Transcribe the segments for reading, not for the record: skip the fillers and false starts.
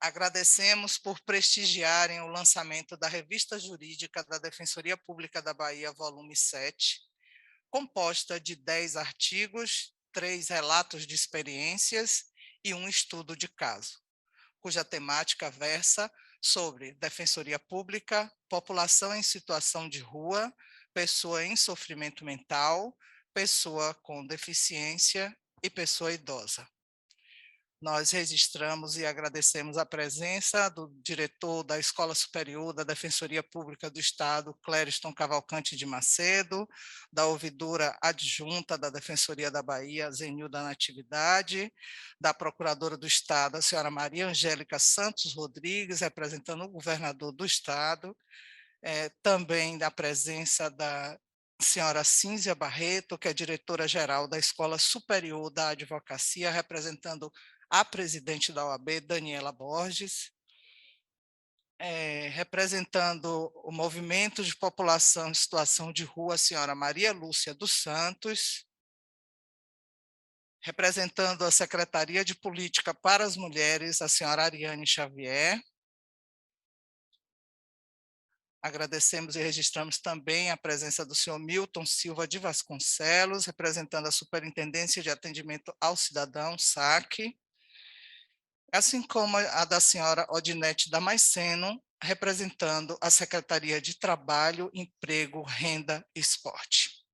Agradecemos por prestigiarem o lançamento da Revista Jurídica da Defensoria Pública da Bahia, volume 7, composta de 10 artigos, 3 relatos de experiências e um estudo de caso, cuja temática versa sobre defensoria pública, população em situação de rua, pessoa em sofrimento mental, pessoa com deficiência e pessoa idosa. Nós registramos e agradecemos a presença do diretor da Escola Superior da Defensoria Pública do Estado, Clériston Cavalcante de Macedo, da ouvidora adjunta da Defensoria da Bahia, Zenilda Natividade, da Procuradora do Estado, a senhora Maria Angélica Santos Rodrigues, representando o governador do Estado, também da presença da senhora Cínzia Barreto, que é diretora-geral da Escola Superior da Advocacia, representando a presidente da OAB, Daniela Borges, representando o Movimento de População em Situação de Rua, a senhora Maria Lúcia dos Santos, representando a Secretaria de Política para as Mulheres, a senhora Ariane Xavier. Agradecemos e registramos também a presença do senhor Milton Silva de Vasconcelos, representando a Superintendência de Atendimento ao Cidadão, SAC, assim como a da senhora Odinete Damasceno, representando a Secretaria de Trabalho, Emprego, Renda e Esporte.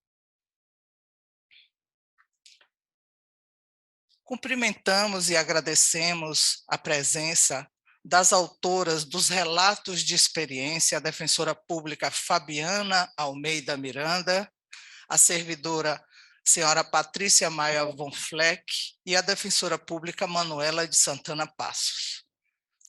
Cumprimentamos e agradecemos a presença das autoras dos relatos de experiência, a defensora pública Fabiana Almeida Miranda, a servidora senhora Patrícia Maia von Fleck e a defensora pública Manuela de Santana Passos.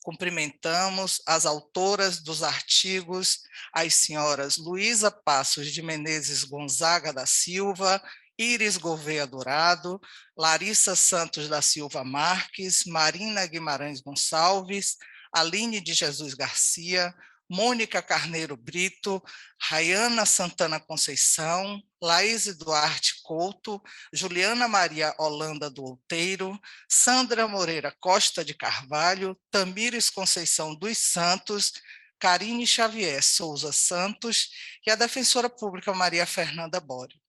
Cumprimentamos as autoras dos artigos, as senhoras Luísa Passos de Menezes Gonzaga da Silva, Iris Gouveia Dourado, Larissa Santos da Silva Marques, Marina Guimarães Gonçalves, Aline de Jesus Garcia, Mônica Carneiro Brito, Rayana Santana Conceição, Laís Duarte Couto, Juliana Maria Holanda do Outeiro, Sandra Moreira Costa de Carvalho, Tamires Conceição dos Santos, Karine Xavier Souza Santos e a defensora pública Maria Fernanda Bório.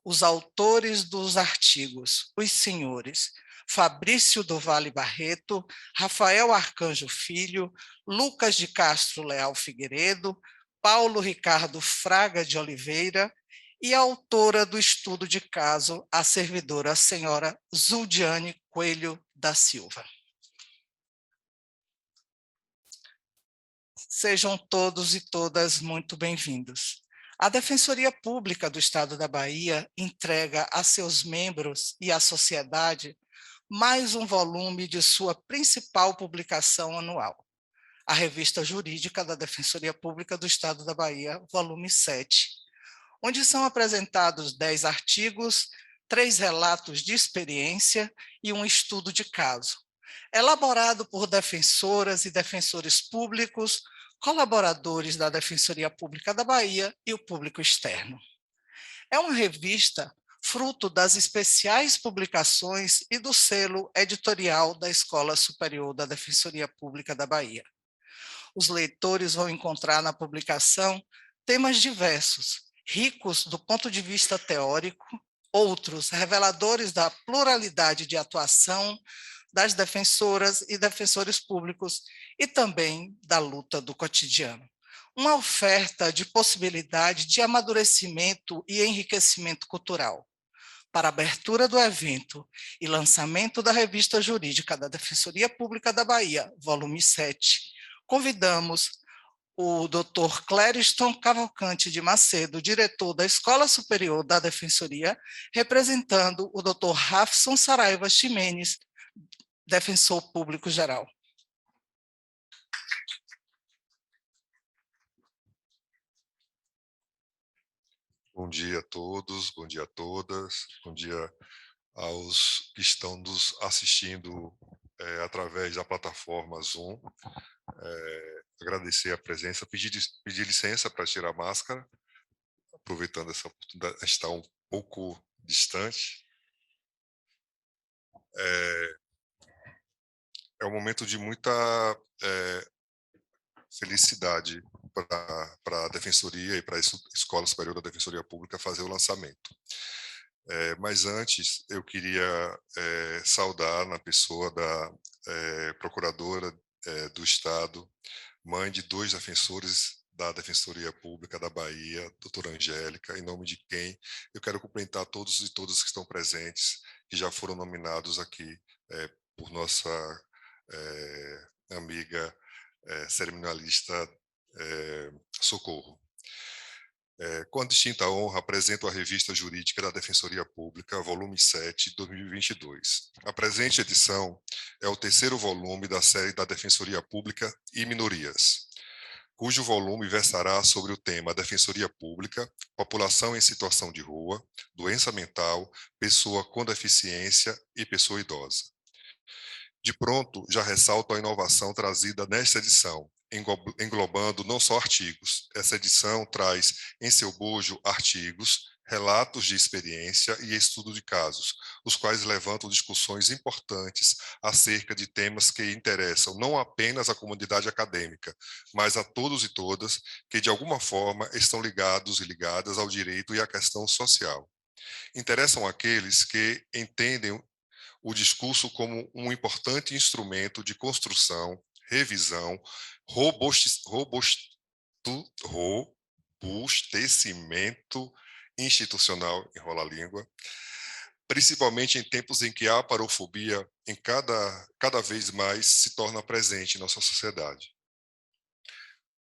Os autores dos artigos, os senhores Fabrício do Vale Barreto, Rafael Arcanjo Filho, Lucas de Castro Leal Figueiredo, Paulo Ricardo Fraga de Oliveira e a autora do estudo de caso, a servidora a senhora Zuldiane Coelho da Silva. Sejam todos e todas muito bem-vindos. A Defensoria Pública do Estado da Bahia entrega a seus membros e à sociedade mais um volume de sua principal publicação anual, a Revista Jurídica da Defensoria Pública do Estado da Bahia, volume 7, onde são apresentados 10 artigos, 3 relatos de experiência e um estudo de caso, elaborado por defensoras e defensores públicos, colaboradores da Defensoria Pública da Bahia e o público externo. É uma revista fruto das especiais publicações e do selo editorial da Escola Superior da Defensoria Pública da Bahia. Os leitores vão encontrar na publicação temas diversos, ricos do ponto de vista teórico, outros reveladores da pluralidade de atuação das defensoras e defensores públicos e também da luta do cotidiano. Uma oferta de possibilidade de amadurecimento e enriquecimento cultural. Para a abertura do evento e lançamento da Revista Jurídica da Defensoria Pública da Bahia, volume 7, convidamos o Dr. Clériston Cavalcante de Macedo, diretor da Escola Superior da Defensoria, representando o Dr. Rafson Saraiva Ximenes, defensor público geral. Bom dia a todos, bom dia a todas, bom dia aos que estão nos assistindo através da plataforma Zoom. Agradecer a presença, pedir licença para tirar a máscara, aproveitando essa oportunidade, estar um pouco distante. é um momento de muita felicidade para a Defensoria e para a Escola Superior da Defensoria Pública fazer o lançamento. Mas antes, eu queria saudar na pessoa da Procuradora do Estado, mãe de 2 defensores da Defensoria Pública da Bahia, doutora Angélica, em nome de quem eu quero cumprimentar todos e todas que estão presentes, que já foram nominados aqui por nossa amiga cerimonialista Socorro. Com a distinta honra, apresento a Revista Jurídica da Defensoria Pública, volume 7, 2022. A presente edição é o 3º volume da série da Defensoria Pública e Minorias, cujo volume versará sobre o tema Defensoria Pública, população em situação de rua, doença mental, pessoa com deficiência e pessoa idosa. De pronto, já ressalto a inovação trazida nesta edição, englobando não só artigos. Essa edição traz em seu bojo artigos, relatos de experiência e estudo de casos, os quais levantam discussões importantes acerca de temas que interessam não apenas a comunidade acadêmica, mas a todos e todas que, de alguma forma, estão ligados e ligadas ao direito e à questão social. Interessam aqueles que entendem o discurso como um importante instrumento de construção, revisão, robustecimento institucional, enrola a língua, principalmente em tempos em que a aparofobia cada vez mais se torna presente em nossa sociedade.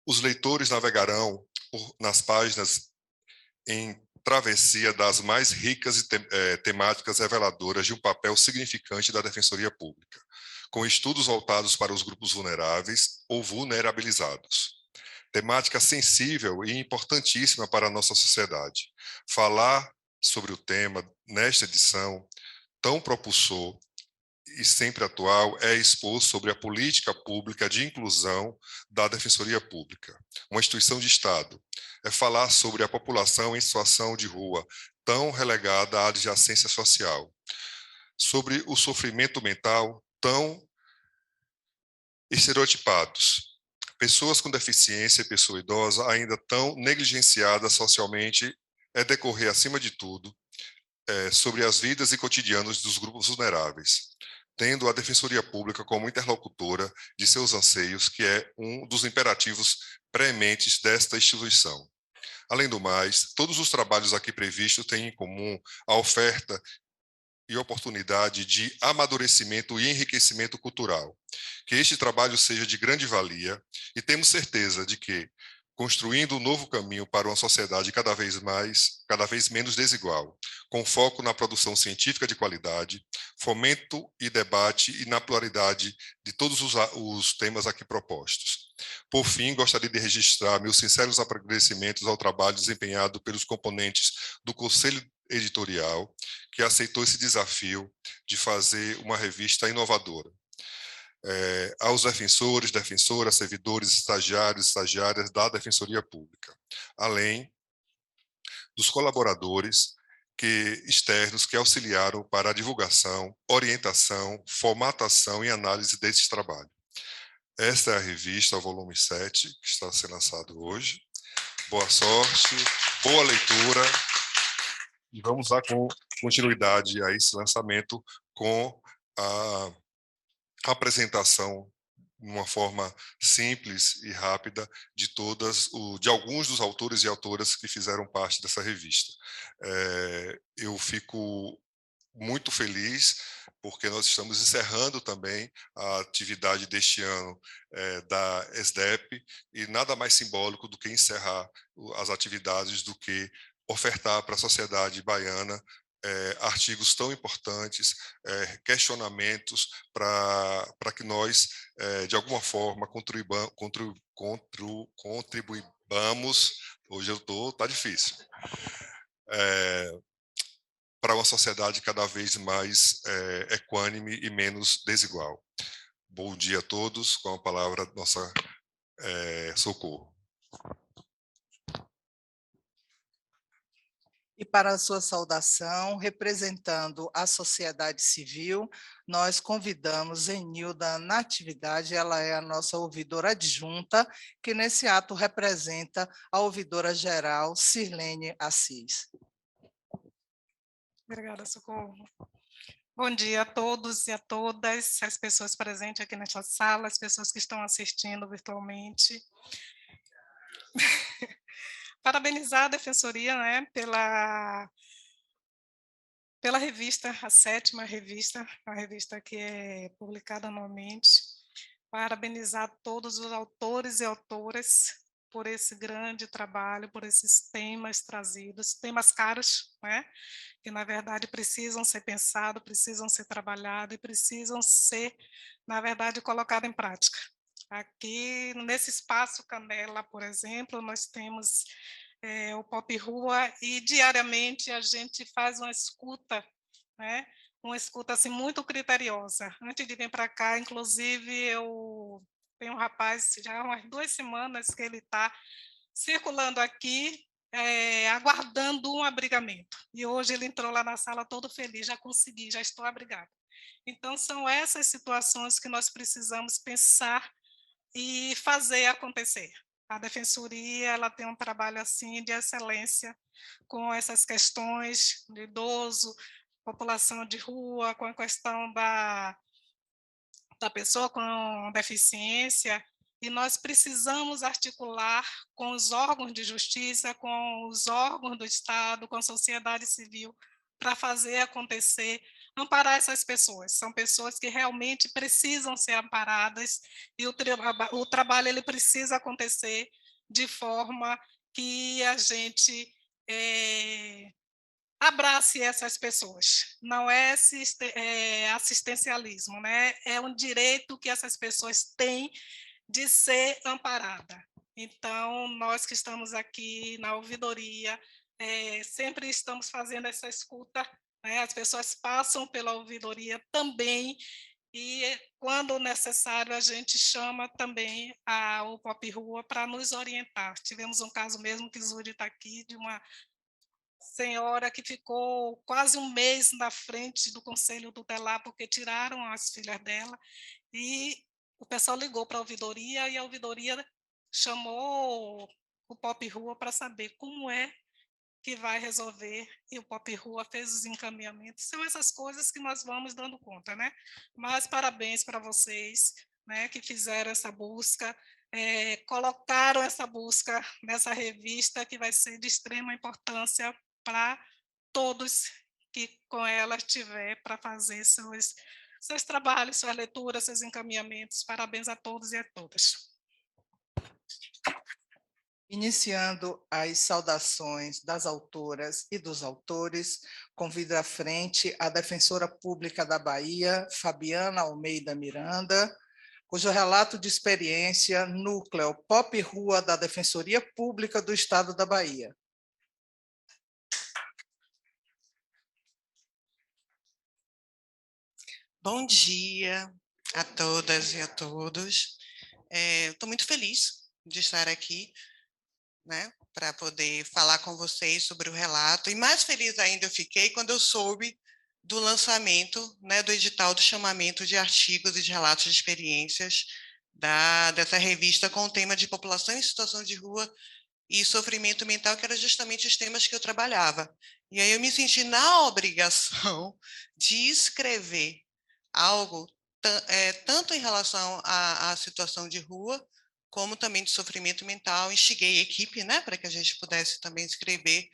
Os leitores navegarão nas páginas em travessia das mais ricas e temáticas reveladoras de um papel significante da Defensoria Pública, com estudos voltados para os grupos vulneráveis ou vulnerabilizados. Temática sensível e importantíssima para a nossa sociedade. Falar sobre o tema nesta edição tão propulsor e sempre atual é expor sobre a política pública de inclusão da Defensoria Pública, uma instituição de Estado. É falar sobre a população em situação de rua, tão relegada à adjacência social, sobre o sofrimento mental tão estereotipados. Pessoas com deficiência e pessoa idosa ainda tão negligenciadas socialmente, é decorrer, acima de tudo, sobre as vidas e cotidianos dos grupos vulneráveis, tendo a Defensoria Pública como interlocutora de seus anseios, que é um dos imperativos prementes desta instituição. Além do mais, todos os trabalhos aqui previstos têm em comum a oferta e oportunidade de amadurecimento e enriquecimento cultural. Que este trabalho seja de grande valia e temos certeza de que, construindo um novo caminho para uma sociedade cada vez menos desigual, com foco na produção científica de qualidade, fomento e debate e na pluralidade de todos os temas aqui propostos. Por fim, gostaria de registrar meus sinceros agradecimentos ao trabalho desempenhado pelos componentes do Conselho Editorial, que aceitou esse desafio de fazer uma revista inovadora. Aos defensores, defensoras, servidores, estagiários, estagiárias da Defensoria Pública, além dos colaboradores externos que auxiliaram para a divulgação, orientação, formatação e análise desse trabalho. Esta é a revista, o volume 7, que está sendo lançado hoje. Boa sorte, boa leitura, e vamos dar continuidade a esse lançamento com a apresentação de uma forma simples e rápida de alguns dos autores e autoras que fizeram parte dessa revista. Eu fico muito feliz porque nós estamos encerrando também a atividade deste ano da ESDEP, e nada mais simbólico do que encerrar as atividades do que ofertar para a sociedade baiana artigos tão importantes, questionamentos para que nós, de alguma forma, contribuamos, hoje tá difícil, para uma sociedade cada vez mais equânime e menos desigual. Bom dia a todos, com a palavra nossa Socorro. E para a sua saudação, representando a sociedade civil, nós convidamos Enilda Natividade, ela é a nossa ouvidora adjunta, que nesse ato representa a ouvidora geral, Sirlene Assis. Obrigada, Socorro. Bom dia a todos e a todas, as pessoas presentes aqui nesta sala, as pessoas que estão assistindo virtualmente. Parabenizar a Defensoria, né, pela revista, a 7ª revista, a revista que é publicada anualmente. Parabenizar todos os autores e autoras por esse grande trabalho, por esses temas trazidos, temas caros, né, que, na verdade, precisam ser pensados, precisam ser trabalhados e precisam ser, na verdade, colocados em prática. Aqui, nesse espaço Canela, por exemplo, nós temos o Pop Rua, e diariamente a gente faz uma escuta, né? Uma escuta assim, muito criteriosa. Antes de vir para cá, inclusive, eu tenho um rapaz, já há umas 2 semanas que ele está circulando aqui, aguardando um abrigamento. E hoje ele entrou lá na sala todo feliz, já consegui, já estou abrigado. Então, são essas situações que nós precisamos pensar e fazer acontecer. A Defensoria, ela tem um trabalho assim de excelência com essas questões de idoso, população de rua, com a questão da pessoa com deficiência, e nós precisamos articular com os órgãos de justiça, com os órgãos do Estado, com a sociedade civil, para fazer acontecer, amparar essas pessoas. São pessoas que realmente precisam ser amparadas, e o trabalho ele precisa acontecer de forma que a gente abrace essas pessoas. Não é assistencialismo, né? É um direito que essas pessoas têm de ser amparada. Então, nós que estamos aqui na ouvidoria, sempre estamos fazendo essa escuta, né? As pessoas passam pela ouvidoria também, e quando necessário a gente chama também o Pop Rua para nos orientar. Tivemos um caso mesmo que Zuri está aqui, de uma senhora que ficou quase um mês na frente do Conselho Tutelar porque tiraram as filhas dela, e o pessoal ligou para a ouvidoria, e a ouvidoria chamou o Pop Rua para saber como é que vai resolver, e o Pop Rua fez os encaminhamentos. São essas coisas que nós vamos dando conta, né? Mas parabéns para vocês, né, que fizeram essa busca, colocaram essa busca nessa revista, que vai ser de extrema importância para todos que com ela tiver para fazer seus trabalhos, suas leituras, seus encaminhamentos. Parabéns a todos e a todas. Iniciando as saudações das autoras e dos autores, convido à frente a Defensora Pública da Bahia, Fabiana Almeida Miranda, cujo relato de experiência, núcleo Pop Rua da Defensoria Pública do Estado da Bahia. Bom dia a todas e a todos. Estou muito feliz de estar aqui, né, para poder falar com vocês sobre o relato, e mais feliz ainda eu fiquei quando eu soube do lançamento, né, do edital do chamamento de artigos e de relatos de experiências dessa revista com o tema de população em situação de rua e sofrimento mental, que era justamente os temas que eu trabalhava. E aí eu me senti na obrigação de escrever algo tanto em relação à situação de rua, como também de sofrimento mental. Instiguei a equipe, né, para que a gente pudesse também escrever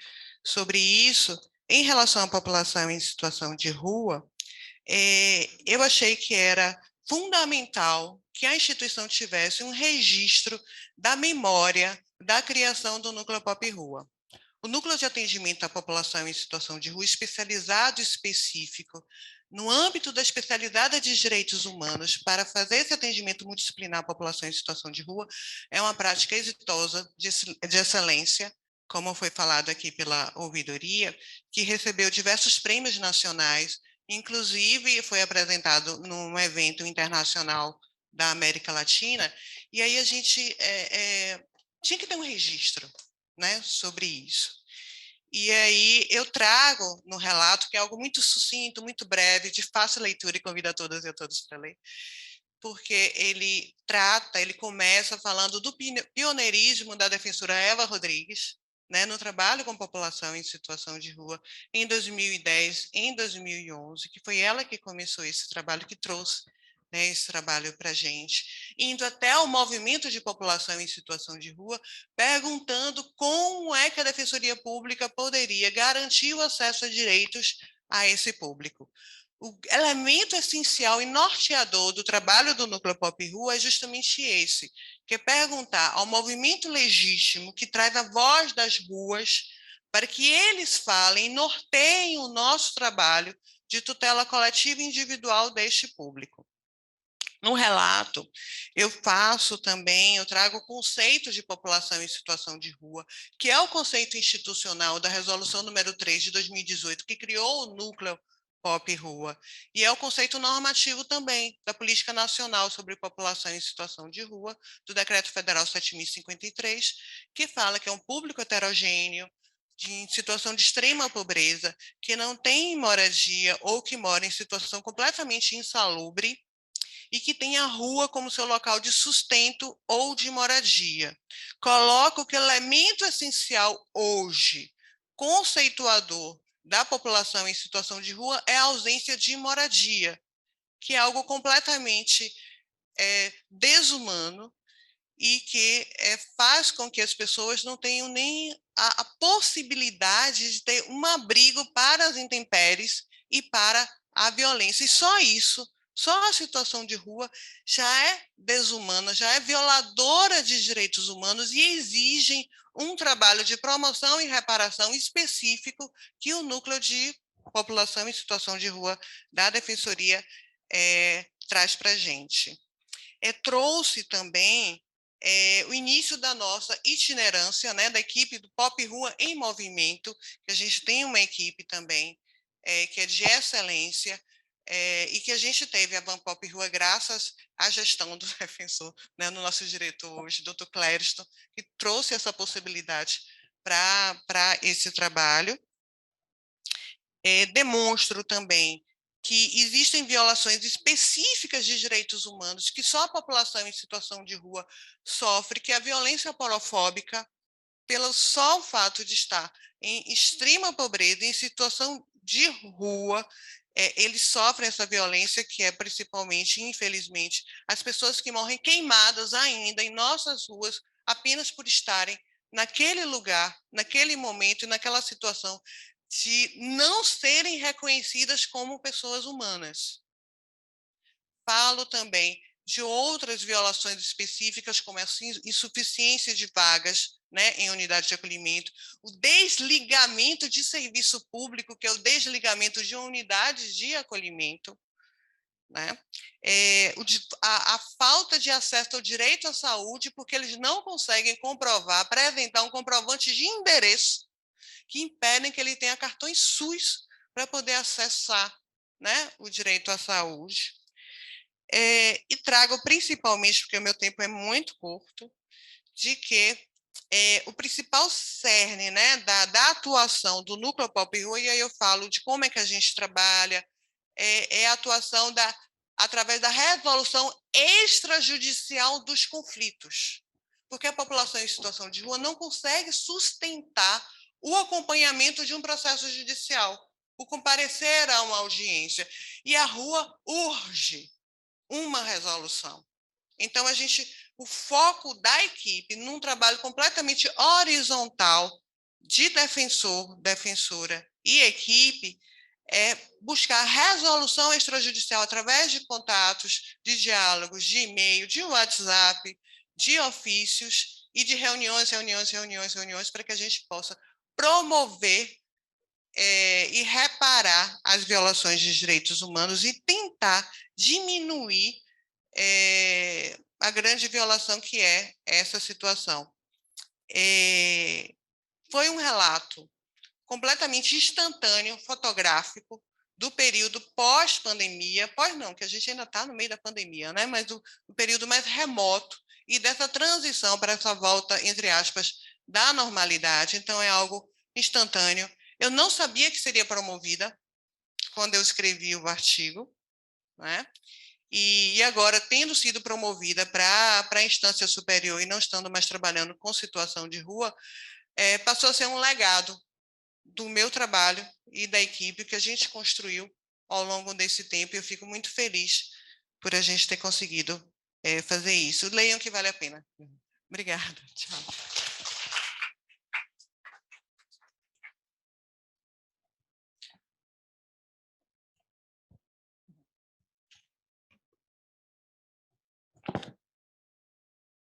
sobre isso. Em relação à população em situação de rua, eu achei que era fundamental que a instituição tivesse um registro da memória da criação do Núcleo Pop Rua. O Núcleo de Atendimento à População em Situação de Rua, especializado e específico, no âmbito da especialidade de direitos humanos, para fazer esse atendimento multidisciplinar à população em situação de rua, é uma prática exitosa, de excelência, como foi falado aqui pela ouvidoria, que recebeu diversos prêmios nacionais, inclusive foi apresentado num evento internacional da América Latina, e aí a gente tinha que ter um registro, né, sobre isso. E aí eu trago no relato, que é algo muito sucinto, muito breve, de fácil leitura, e convido a todas e a todos para ler, porque ele começa falando do pioneirismo da defensora Eva Rodrigues, né, no trabalho com população em situação de rua em 2010, em 2011, que foi ela que começou esse trabalho, que trouxe, né, esse trabalho para a gente, indo até o movimento de população em situação de rua, perguntando como é que a Defensoria Pública poderia garantir o acesso a direitos a esse público. O elemento essencial e norteador do trabalho do Núcleo Pop Rua é justamente esse, que é perguntar ao movimento legítimo que traz a voz das ruas para que eles falem e norteiem o nosso trabalho de tutela coletiva e individual deste público. No relato, eu trago o conceito de população em situação de rua, que é o conceito institucional da Resolução número 3 de 2018, que criou o Núcleo Pop Rua, e é o conceito normativo também da Política Nacional sobre População em Situação de Rua, do Decreto Federal 7.053, que fala que é um público heterogêneo, em situação de extrema pobreza, que não tem moradia ou que mora em situação completamente insalubre, e que tem a rua como seu local de sustento ou de moradia. Coloco que o elemento essencial hoje, conceituador da população em situação de rua, é a ausência de moradia, que é algo completamente desumano e que faz com que as pessoas não tenham nem a possibilidade de ter um abrigo para as intempéries e para a violência. E só isso, só a situação de rua já é desumana, já é violadora de direitos humanos e exigem um trabalho de promoção e reparação específico que o Núcleo de População em Situação de Rua da Defensoria traz para a gente. Trouxe também o início da nossa itinerância, né, da equipe do Pop Rua em Movimento, que a gente tem uma equipe também que é de excelência, e que a gente teve a Van Pop Rua graças à gestão do defensor, né, no nosso diretor hoje, Dr. Clériston, que trouxe essa possibilidade para esse trabalho. Demonstro também que existem violações específicas de direitos humanos que só a população em situação de rua sofre, que é a violência aporofóbica, pelo só o fato de estar em extrema pobreza, em situação de rua, eles sofrem essa violência, que é principalmente, infelizmente, as pessoas que morrem queimadas ainda em nossas ruas, apenas por estarem naquele lugar, naquele momento e naquela situação, de não serem reconhecidas como pessoas humanas. Falo também de outras violações específicas, como a insuficiência de vagas, né, em unidade de acolhimento, o desligamento de serviço público, que é o desligamento de unidades de acolhimento, né? A falta de acesso ao direito à saúde, porque eles não conseguem comprovar, apresentar um comprovante de endereço que impedem que ele tenha cartões SUS para poder acessar, né, o direito à saúde. E trago principalmente, porque o meu tempo é muito curto, de que o principal cerne, né, da atuação do Núcleo Pop Rua, e aí eu falo de como é que a gente trabalha, é a atuação através da resolução extrajudicial dos conflitos, porque a população em situação de rua não consegue sustentar o acompanhamento de um processo judicial, o comparecer a uma audiência, e a rua urge uma resolução. Então, o foco da equipe, num trabalho completamente horizontal de defensor, defensora e equipe, é buscar resolução extrajudicial através de contatos, de diálogos, de e-mail, de WhatsApp, de ofícios e de reuniões, para que a gente possa promover e reparar as violações de direitos humanos e tentar diminuir a grande violação que é essa situação. Foi um relato completamente instantâneo, fotográfico, do período pós-pandemia, que a gente ainda está no meio da pandemia, né? Mas o período mais remoto e dessa transição para essa volta, entre aspas, da normalidade. Então, é algo instantâneo. Eu não sabia que seria promovida quando eu escrevi o artigo, né? E agora, tendo sido promovida para a instância superior e não estando mais trabalhando com situação de rua, passou a ser um legado do meu trabalho e da equipe que a gente construiu ao longo desse tempo. Eu fico muito feliz por a gente ter conseguido fazer isso. Leiam que vale a pena. Obrigada. Tchau.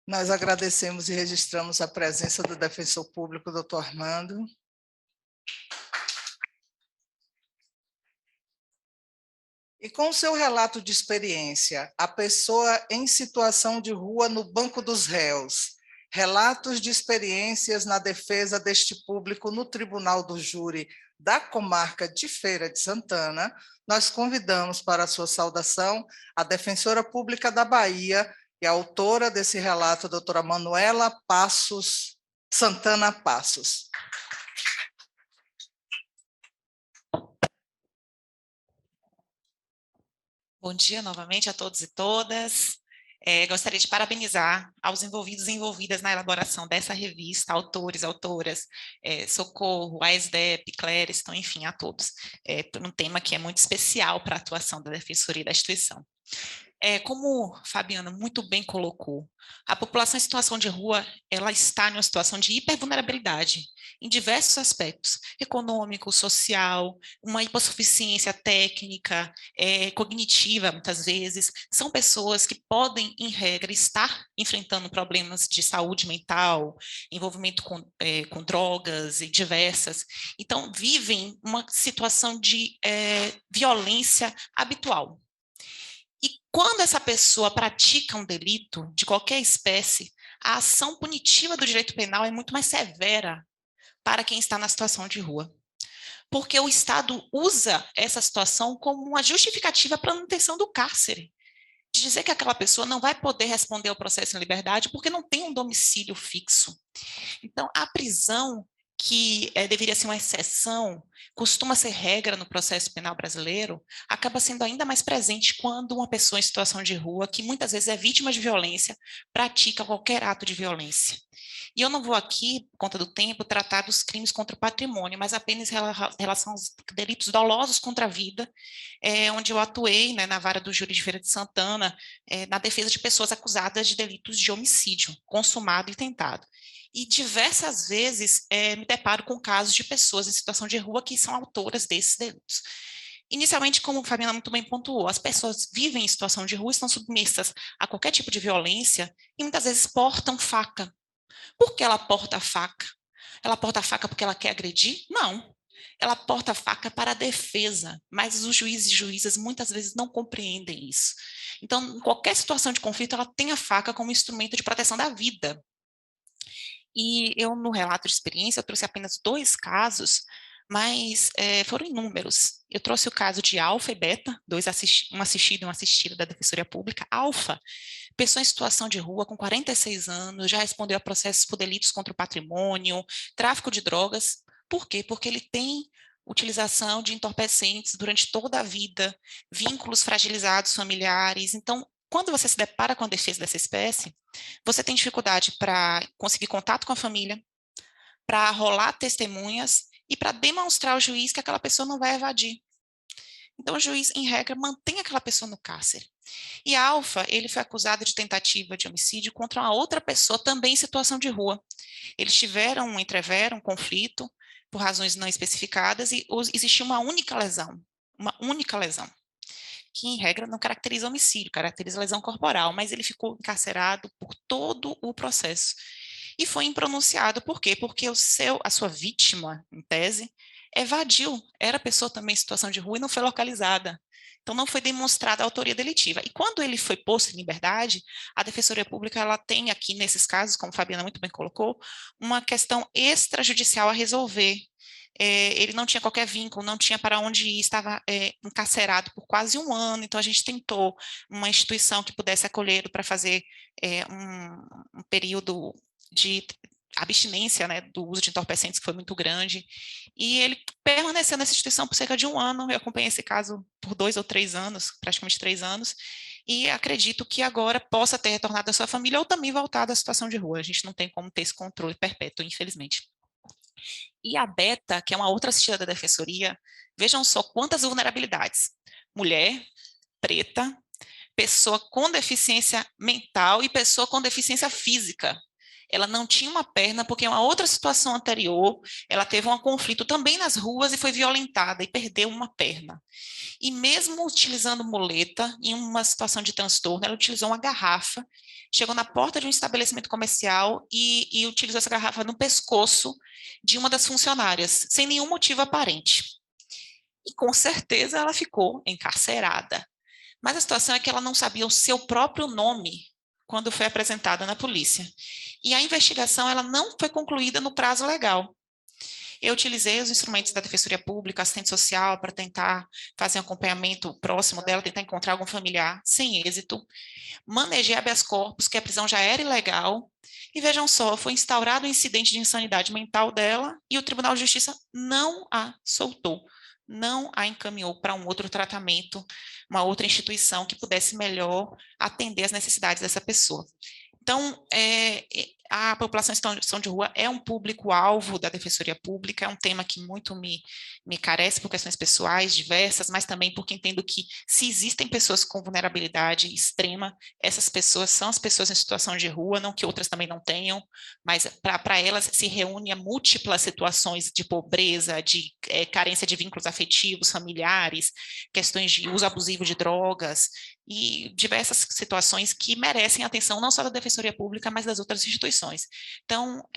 Nós agradecemos e registramos a presença do defensor público, doutor Armando. E com o seu relato de experiência, a pessoa em situação de rua no banco dos réus, relatos de experiências na defesa deste público no Tribunal do Júri da comarca de Feira de Santana, nós convidamos para a sua saudação a defensora pública da Bahia e a autora desse relato, a doutora Manuela Passos, Santana Passos. Bom dia novamente a todos e todas. Gostaria de parabenizar aos envolvidos e envolvidas na elaboração dessa revista, autores, autoras, Socorro, a ESDEP, Clériston, enfim, a todos, por um tema que é muito especial para a atuação da Defensoria da instituição. Como Fabiana muito bem colocou, a população em situação de rua, ela está em uma situação de hipervulnerabilidade, em diversos aspectos, econômico, social, uma hipossuficiência técnica, cognitiva, muitas vezes. São pessoas que podem, em regra, estar enfrentando problemas de saúde mental, envolvimento com drogas e diversas. Então, vivem uma situação de violência habitual. E quando essa pessoa pratica um delito de qualquer espécie, a ação punitiva do direito penal é muito mais severa para quem está na situação de rua. Porque o Estado usa essa situação como uma justificativa para a manutenção do cárcere. De dizer que aquela pessoa não vai poder responder ao processo em liberdade porque não tem um domicílio fixo. Então, a prisão, que deveria ser uma exceção, costuma ser regra no processo penal brasileiro, acaba sendo ainda mais presente quando uma pessoa em situação de rua, que muitas vezes é vítima de violência, pratica qualquer ato de violência. E eu não vou aqui, por conta do tempo, tratar dos crimes contra o patrimônio, mas apenas em relação aos delitos dolosos contra a vida, onde eu atuei, né, na vara do júri de Feira de Santana, na defesa de pessoas acusadas de delitos de homicídio, consumado e tentado. E diversas vezes me deparo com casos de pessoas em situação de rua que são autoras desses delitos. Inicialmente, como a Fabiana muito bem pontuou, as pessoas vivem em situação de rua, estão submissas a qualquer tipo de violência e muitas vezes portam faca. Por que ela porta a faca? Ela porta a faca porque ela quer agredir? Não. Ela porta a faca para a defesa, mas os juízes e juízas muitas vezes não compreendem isso. Então, em qualquer situação de conflito, ela tem a faca como instrumento de proteção da vida. E eu, no relato de experiência, eu trouxe apenas 2 casos, mas foram inúmeros. Eu trouxe o caso de Alfa e Beta, um assistido e uma assistida da Defensoria Pública. Alfa, pessoa em situação de rua, com 46 anos, já respondeu a processos por delitos contra o patrimônio, tráfico de drogas. Por quê? Porque ele tem utilização de entorpecentes durante toda a vida, vínculos fragilizados familiares. Então, quando você se depara com a defesa dessa espécie, você tem dificuldade para conseguir contato com a família, para rolar testemunhas e para demonstrar ao juiz que aquela pessoa não vai evadir. Então, o juiz, em regra, mantém aquela pessoa no cárcere. E a Alfa, ele foi acusado de tentativa de homicídio contra uma outra pessoa também em situação de rua. Eles entreveram um conflito por razões não especificadas e existia uma única lesão, que em regra não caracteriza homicídio, caracteriza lesão corporal, mas ele ficou encarcerado por todo o processo. E foi impronunciado, por quê? Porque a sua vítima, em tese, evadiu, era pessoa também em situação de rua e não foi localizada. Então, não foi demonstrada a autoria delitiva. E quando ele foi posto em liberdade, a Defensoria Pública ela tem aqui, nesses casos, como a Fabiana muito bem colocou, uma questão extrajudicial a resolver. Ele não tinha qualquer vínculo, não tinha para onde ir, estava encarcerado por quase 1 ano, então a gente tentou uma instituição que pudesse acolhê-lo para fazer um período de abstinência, né, do uso de entorpecentes, que foi muito grande, e ele permaneceu nessa instituição por cerca de 1 ano. Eu acompanhei esse caso por 2 ou 3 anos, praticamente 3 anos, e acredito que agora possa ter retornado à sua família ou também voltado à situação de rua. A gente não tem como ter esse controle perpétuo, infelizmente. E a Beta, que é uma outra assistida da Defensoria, vejam só quantas vulnerabilidades. Mulher, preta, pessoa com deficiência mental e pessoa com deficiência física. Ela não tinha uma perna, porque em uma outra situação anterior, ela teve um conflito também nas ruas e foi violentada e perdeu uma perna. E mesmo utilizando muleta, em uma situação de transtorno, ela utilizou uma garrafa, chegou na porta de um estabelecimento comercial e utilizou essa garrafa no pescoço de uma das funcionárias, sem nenhum motivo aparente. E com certeza ela ficou encarcerada. Mas a situação é que ela não sabia o seu próprio nome quando foi apresentada na polícia. E a investigação ela não foi concluída no prazo legal. Eu utilizei os instrumentos da Defensoria Pública, assistente social, para tentar fazer um acompanhamento próximo dela, tentar encontrar algum familiar, sem êxito. Manejei habeas corpus, que a prisão já era ilegal. E vejam só, foi instaurado um incidente de insanidade mental dela e o Tribunal de Justiça não a soltou, não a encaminhou para um outro tratamento, uma outra instituição que pudesse melhor atender as necessidades dessa pessoa. Então, a população em situação de rua é um público-alvo da Defensoria Pública, é um tema que muito me carece por questões pessoais diversas, mas também porque entendo que se existem pessoas com vulnerabilidade extrema, essas pessoas são as pessoas em situação de rua, não que outras também não tenham, mas para elas se reúne a múltiplas situações de pobreza, de carência de vínculos afetivos, familiares, questões de uso abusivo de drogas, e diversas situações que merecem atenção não só da Defensoria Pública, mas das outras instituições. Então,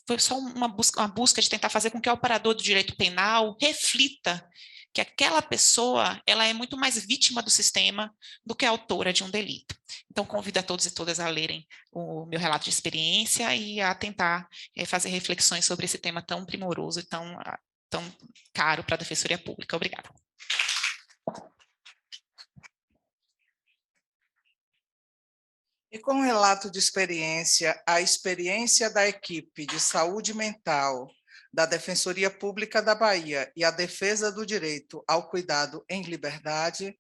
foi só uma busca de tentar fazer com que o operador do direito penal reflita que aquela pessoa ela é muito mais vítima do sistema do que autora de um delito. Então, convido a todos e todas a lerem o meu relato de experiência e a tentar fazer reflexões sobre esse tema tão primoroso e tão caro para a Defensoria Pública. Obrigada. E com o relato de experiência, a experiência da equipe de saúde mental da Defensoria Pública da Bahia e a defesa do direito ao cuidado em liberdade,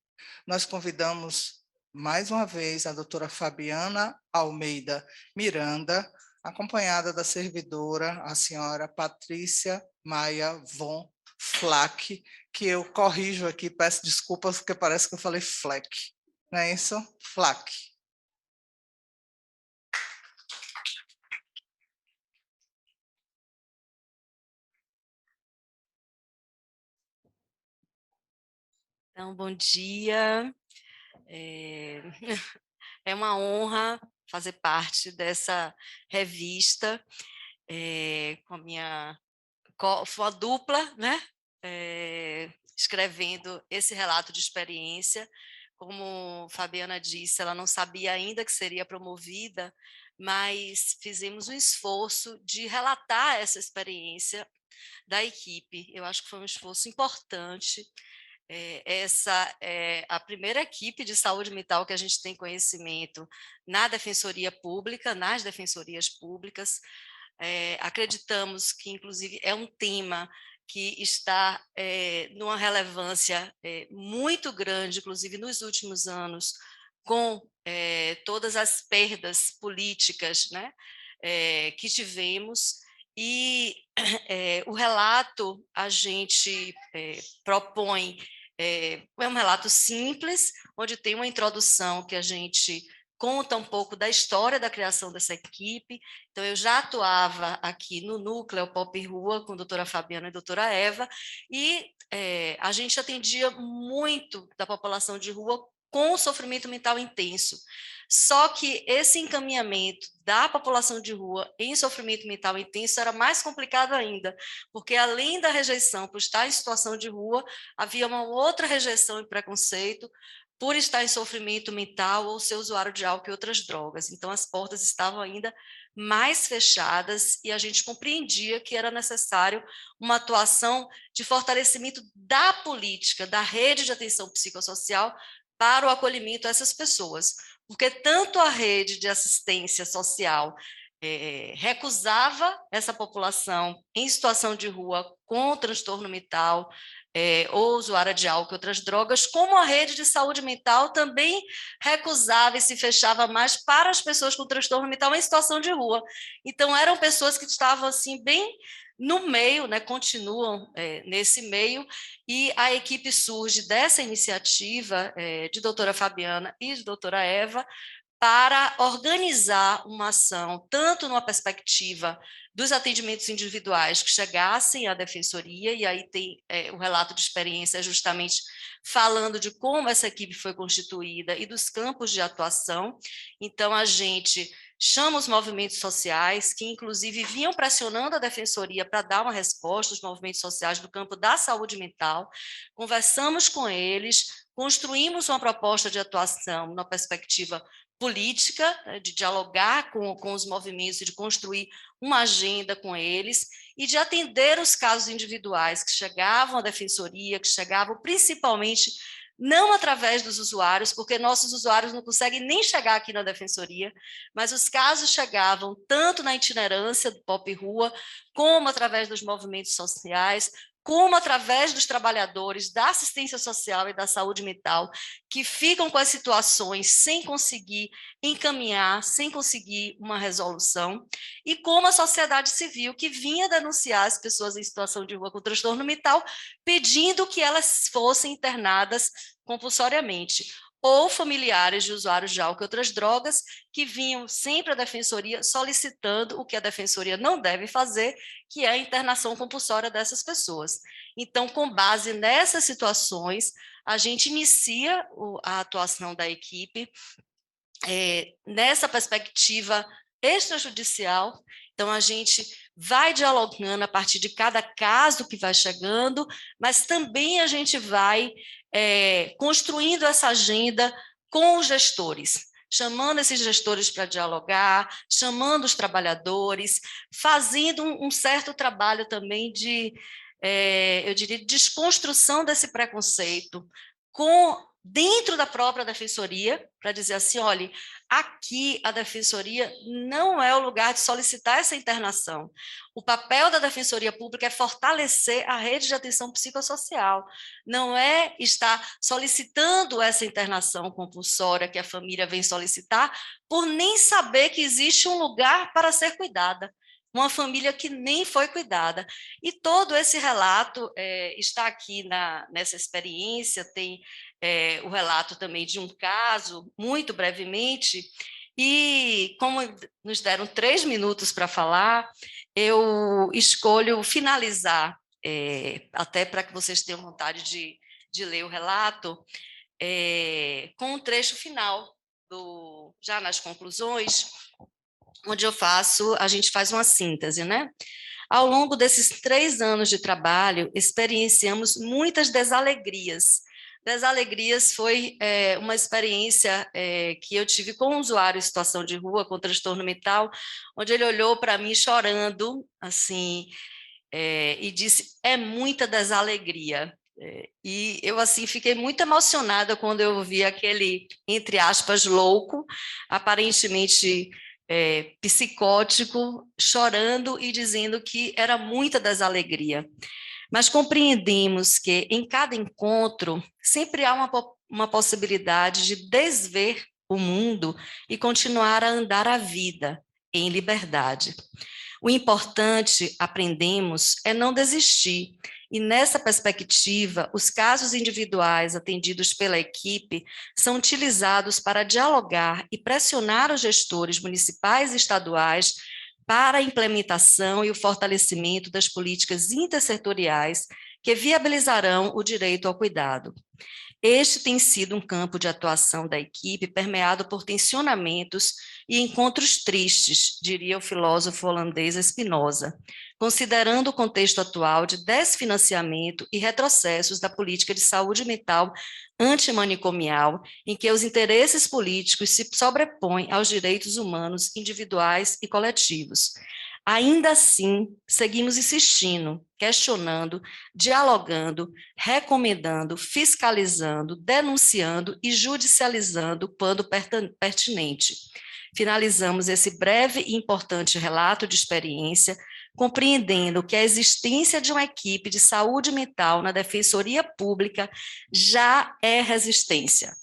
nós convidamos mais uma vez a doutora Fabiana Almeida Miranda, acompanhada da servidora, a senhora Patrícia Maia von Flack, que eu corrijo aqui, peço desculpas, porque parece que eu falei Fleck, não é isso? Flack. Então, bom dia. É uma honra fazer parte dessa revista com a dupla, né? Escrevendo esse relato de experiência. Como Fabiana disse, ela não sabia ainda que seria promovida, mas fizemos um esforço de relatar essa experiência da equipe. Eu acho que foi um esforço importante. Essa é a primeira equipe de saúde mental que a gente tem conhecimento na Defensoria Pública, nas defensorias públicas. Acreditamos que, inclusive, é um tema que está numa relevância muito grande, inclusive nos últimos anos, com todas as perdas políticas, né, que tivemos. E o relato a gente propõe é um relato simples, onde tem uma introdução que a gente conta um pouco da história da criação dessa equipe. Então, eu já atuava aqui no núcleo Pop Rua com a doutora Fabiana e a doutora Eva, e a gente atendia muito da população de rua com sofrimento mental intenso. Só que esse encaminhamento da população de rua em sofrimento mental intenso era mais complicado ainda, porque além da rejeição por estar em situação de rua, havia uma outra rejeição e preconceito por estar em sofrimento mental ou ser usuário de álcool e outras drogas. Então, as portas estavam ainda mais fechadas e a gente compreendia que era necessário uma atuação de fortalecimento da política, da rede de atenção psicossocial para o acolhimento a essas pessoas. Porque tanto a rede de assistência social recusava essa população em situação de rua com transtorno mental, ou usuária de álcool e outras drogas, como a rede de saúde mental também recusava e se fechava mais para as pessoas com transtorno mental em situação de rua. Então, eram pessoas que estavam assim bem no meio, né, continuam nesse meio, e a equipe surge dessa iniciativa de doutora Fabiana e de doutora Eva, para organizar uma ação, tanto numa perspectiva dos atendimentos individuais que chegassem à defensoria, e aí tem o relato de experiência justamente falando de como essa equipe foi constituída e dos campos de atuação. Então, a gente chama os movimentos sociais, que inclusive vinham pressionando a defensoria para dar uma resposta, os movimentos sociais do campo da saúde mental, conversamos com eles, construímos uma proposta de atuação numa perspectiva política, de dialogar com os movimentos, de construir uma agenda com eles e de atender os casos individuais que chegavam à defensoria, que chegavam principalmente não através dos usuários, porque nossos usuários não conseguem nem chegar aqui na defensoria, mas os casos chegavam tanto na itinerância do Pop Rua, como através dos movimentos sociais, como através dos trabalhadores da assistência social e da saúde mental, que ficam com as situações sem conseguir encaminhar, sem conseguir uma resolução, e como a sociedade civil, que vinha denunciar as pessoas em situação de rua com transtorno mental, pedindo que elas fossem internadas compulsoriamente, ou familiares de usuários de álcool e outras drogas, que vinham sempre à defensoria solicitando o que a defensoria não deve fazer, que é a internação compulsória dessas pessoas. Então, com base nessas situações, a gente inicia a atuação da equipe nessa perspectiva extrajudicial. Então, a gente vai dialogando a partir de cada caso que vai chegando, mas também a gente vai construindo essa agenda com os gestores, chamando esses gestores para dialogar, chamando os trabalhadores, fazendo um certo trabalho também de, eu diria, desconstrução desse preconceito dentro da própria defensoria, para dizer assim, olha, aqui a defensoria não é o lugar de solicitar essa internação. O papel da defensoria pública é fortalecer a rede de atenção psicossocial, não é estar solicitando essa internação compulsória que a família vem solicitar, por nem saber que existe um lugar para ser cuidada. Uma família que nem foi cuidada. E todo esse relato está aqui nessa experiência, tem o relato também de um caso, muito brevemente, e como nos deram 3 minutos para falar, eu escolho finalizar, até para que vocês tenham vontade de ler o relato, com um trecho final, já nas conclusões, onde a gente faz uma síntese, né? Ao longo desses 3 anos de trabalho, experienciamos muitas desalegrias. Desalegrias foi uma experiência que eu tive com um usuário em situação de rua, com transtorno mental, onde ele olhou para mim chorando, assim, e disse, é muita desalegria. E eu, assim, fiquei muito emocionada quando eu vi aquele, entre aspas, louco, aparentemente psicótico, chorando e dizendo que era muita desalegria. Mas compreendemos que em cada encontro sempre há uma possibilidade de desver o mundo e continuar a andar a vida em liberdade. O importante, aprendemos, é não desistir. E nessa perspectiva, os casos individuais atendidos pela equipe são utilizados para dialogar e pressionar os gestores municipais e estaduais para a implementação e o fortalecimento das políticas intersetoriais que viabilizarão o direito ao cuidado. Este tem sido um campo de atuação da equipe permeado por tensionamentos e encontros tristes, diria o filósofo holandês Spinoza, considerando o contexto atual de desfinanciamento e retrocessos da política de saúde mental antimanicomial, em que os interesses políticos se sobrepõem aos direitos humanos individuais e coletivos. Ainda assim, seguimos insistindo, questionando, dialogando, recomendando, fiscalizando, denunciando e judicializando quando pertinente. Finalizamos esse breve e importante relato de experiência compreendendo que a existência de uma equipe de saúde mental na Defensoria Pública já é resistência.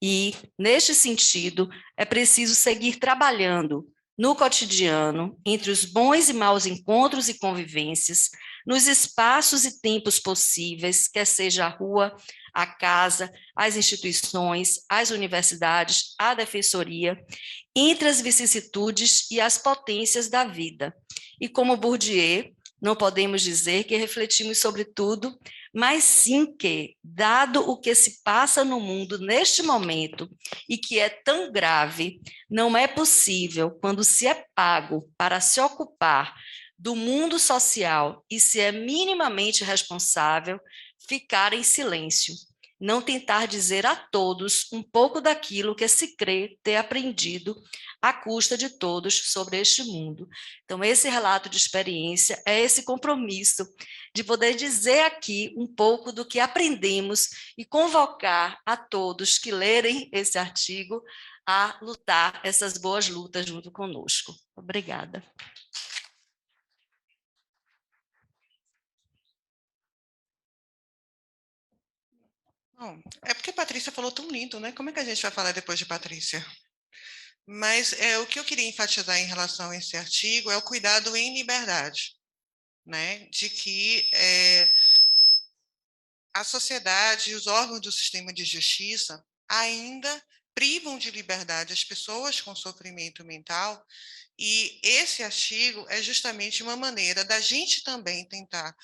E, neste sentido, é preciso seguir trabalhando no cotidiano, entre os bons e maus encontros e convivências, nos espaços e tempos possíveis, quer seja a rua, a casa, as instituições, as universidades, a defensoria, entre as vicissitudes e as potências da vida. E como Bourdieu, não podemos dizer que refletimos sobre tudo, mas sim que, dado o que se passa no mundo neste momento, e que é tão grave, não é possível, quando se é pago para se ocupar do mundo social e se é minimamente responsável, ficar em silêncio, não tentar dizer a todos um pouco daquilo que se crê ter aprendido à custa de todos sobre este mundo. Então, esse relato de experiência é esse compromisso de poder dizer aqui um pouco do que aprendemos e convocar a todos que lerem esse artigo a lutar essas boas lutas junto conosco. Obrigada. Bom, é porque a Patrícia falou tão lindo, né? Como é que a gente vai falar depois de Patrícia? Mas o que eu queria enfatizar em relação a esse artigo é o cuidado em liberdade, né? De que a sociedade e os órgãos do sistema de justiça ainda privam de liberdade as pessoas com sofrimento mental, e esse artigo é justamente uma maneira da gente também tentar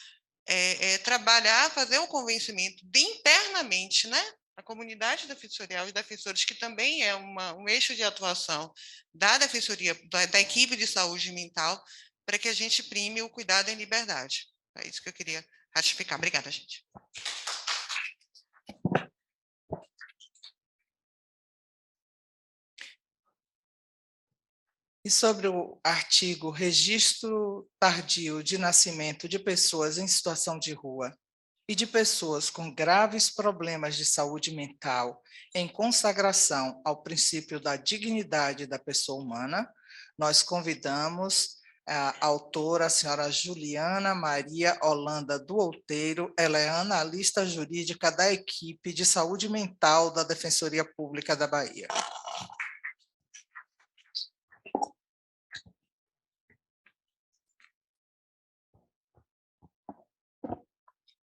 trabalhar, fazer um convencimento de internamente, né? A comunidade defensorial e defensores, que também é um eixo de atuação da defensoria, da equipe de saúde mental, para que a gente prime o cuidado em liberdade. É isso que eu queria ratificar. Obrigada, gente. E sobre o artigo Registro Tardio de Nascimento de Pessoas em Situação de Rua e de Pessoas com Graves Problemas de Saúde Mental em consagração ao princípio da dignidade da pessoa humana, nós convidamos a autora, a senhora Juliana Maria Holanda do Outeiro. Ela é analista jurídica da equipe de saúde mental da Defensoria Pública da Bahia.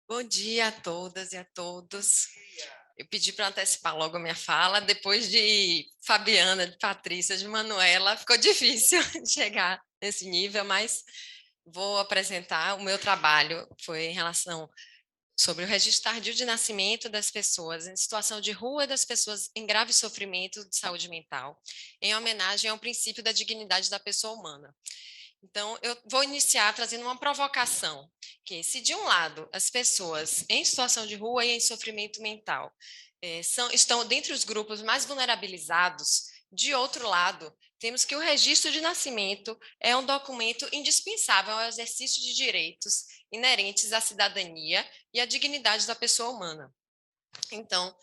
Bom dia a todas e a todos. Eu pedi para antecipar logo a minha fala. Depois de Fabiana, de Patrícia, de Manuela, ficou difícil chegar nesse nível, mas vou apresentar o meu trabalho. Foi em relação sobre o registro tardio de nascimento das pessoas em situação de rua e das pessoas em grave sofrimento de saúde mental, em homenagem ao princípio da dignidade da pessoa humana. Então, eu vou iniciar trazendo uma provocação, que se de um lado as pessoas em situação de rua e em sofrimento mental estão dentre os grupos mais vulnerabilizados, de outro lado, temos que o registro de nascimento é um documento indispensável ao exercício de direitos inerentes à cidadania e à dignidade da pessoa humana. Então,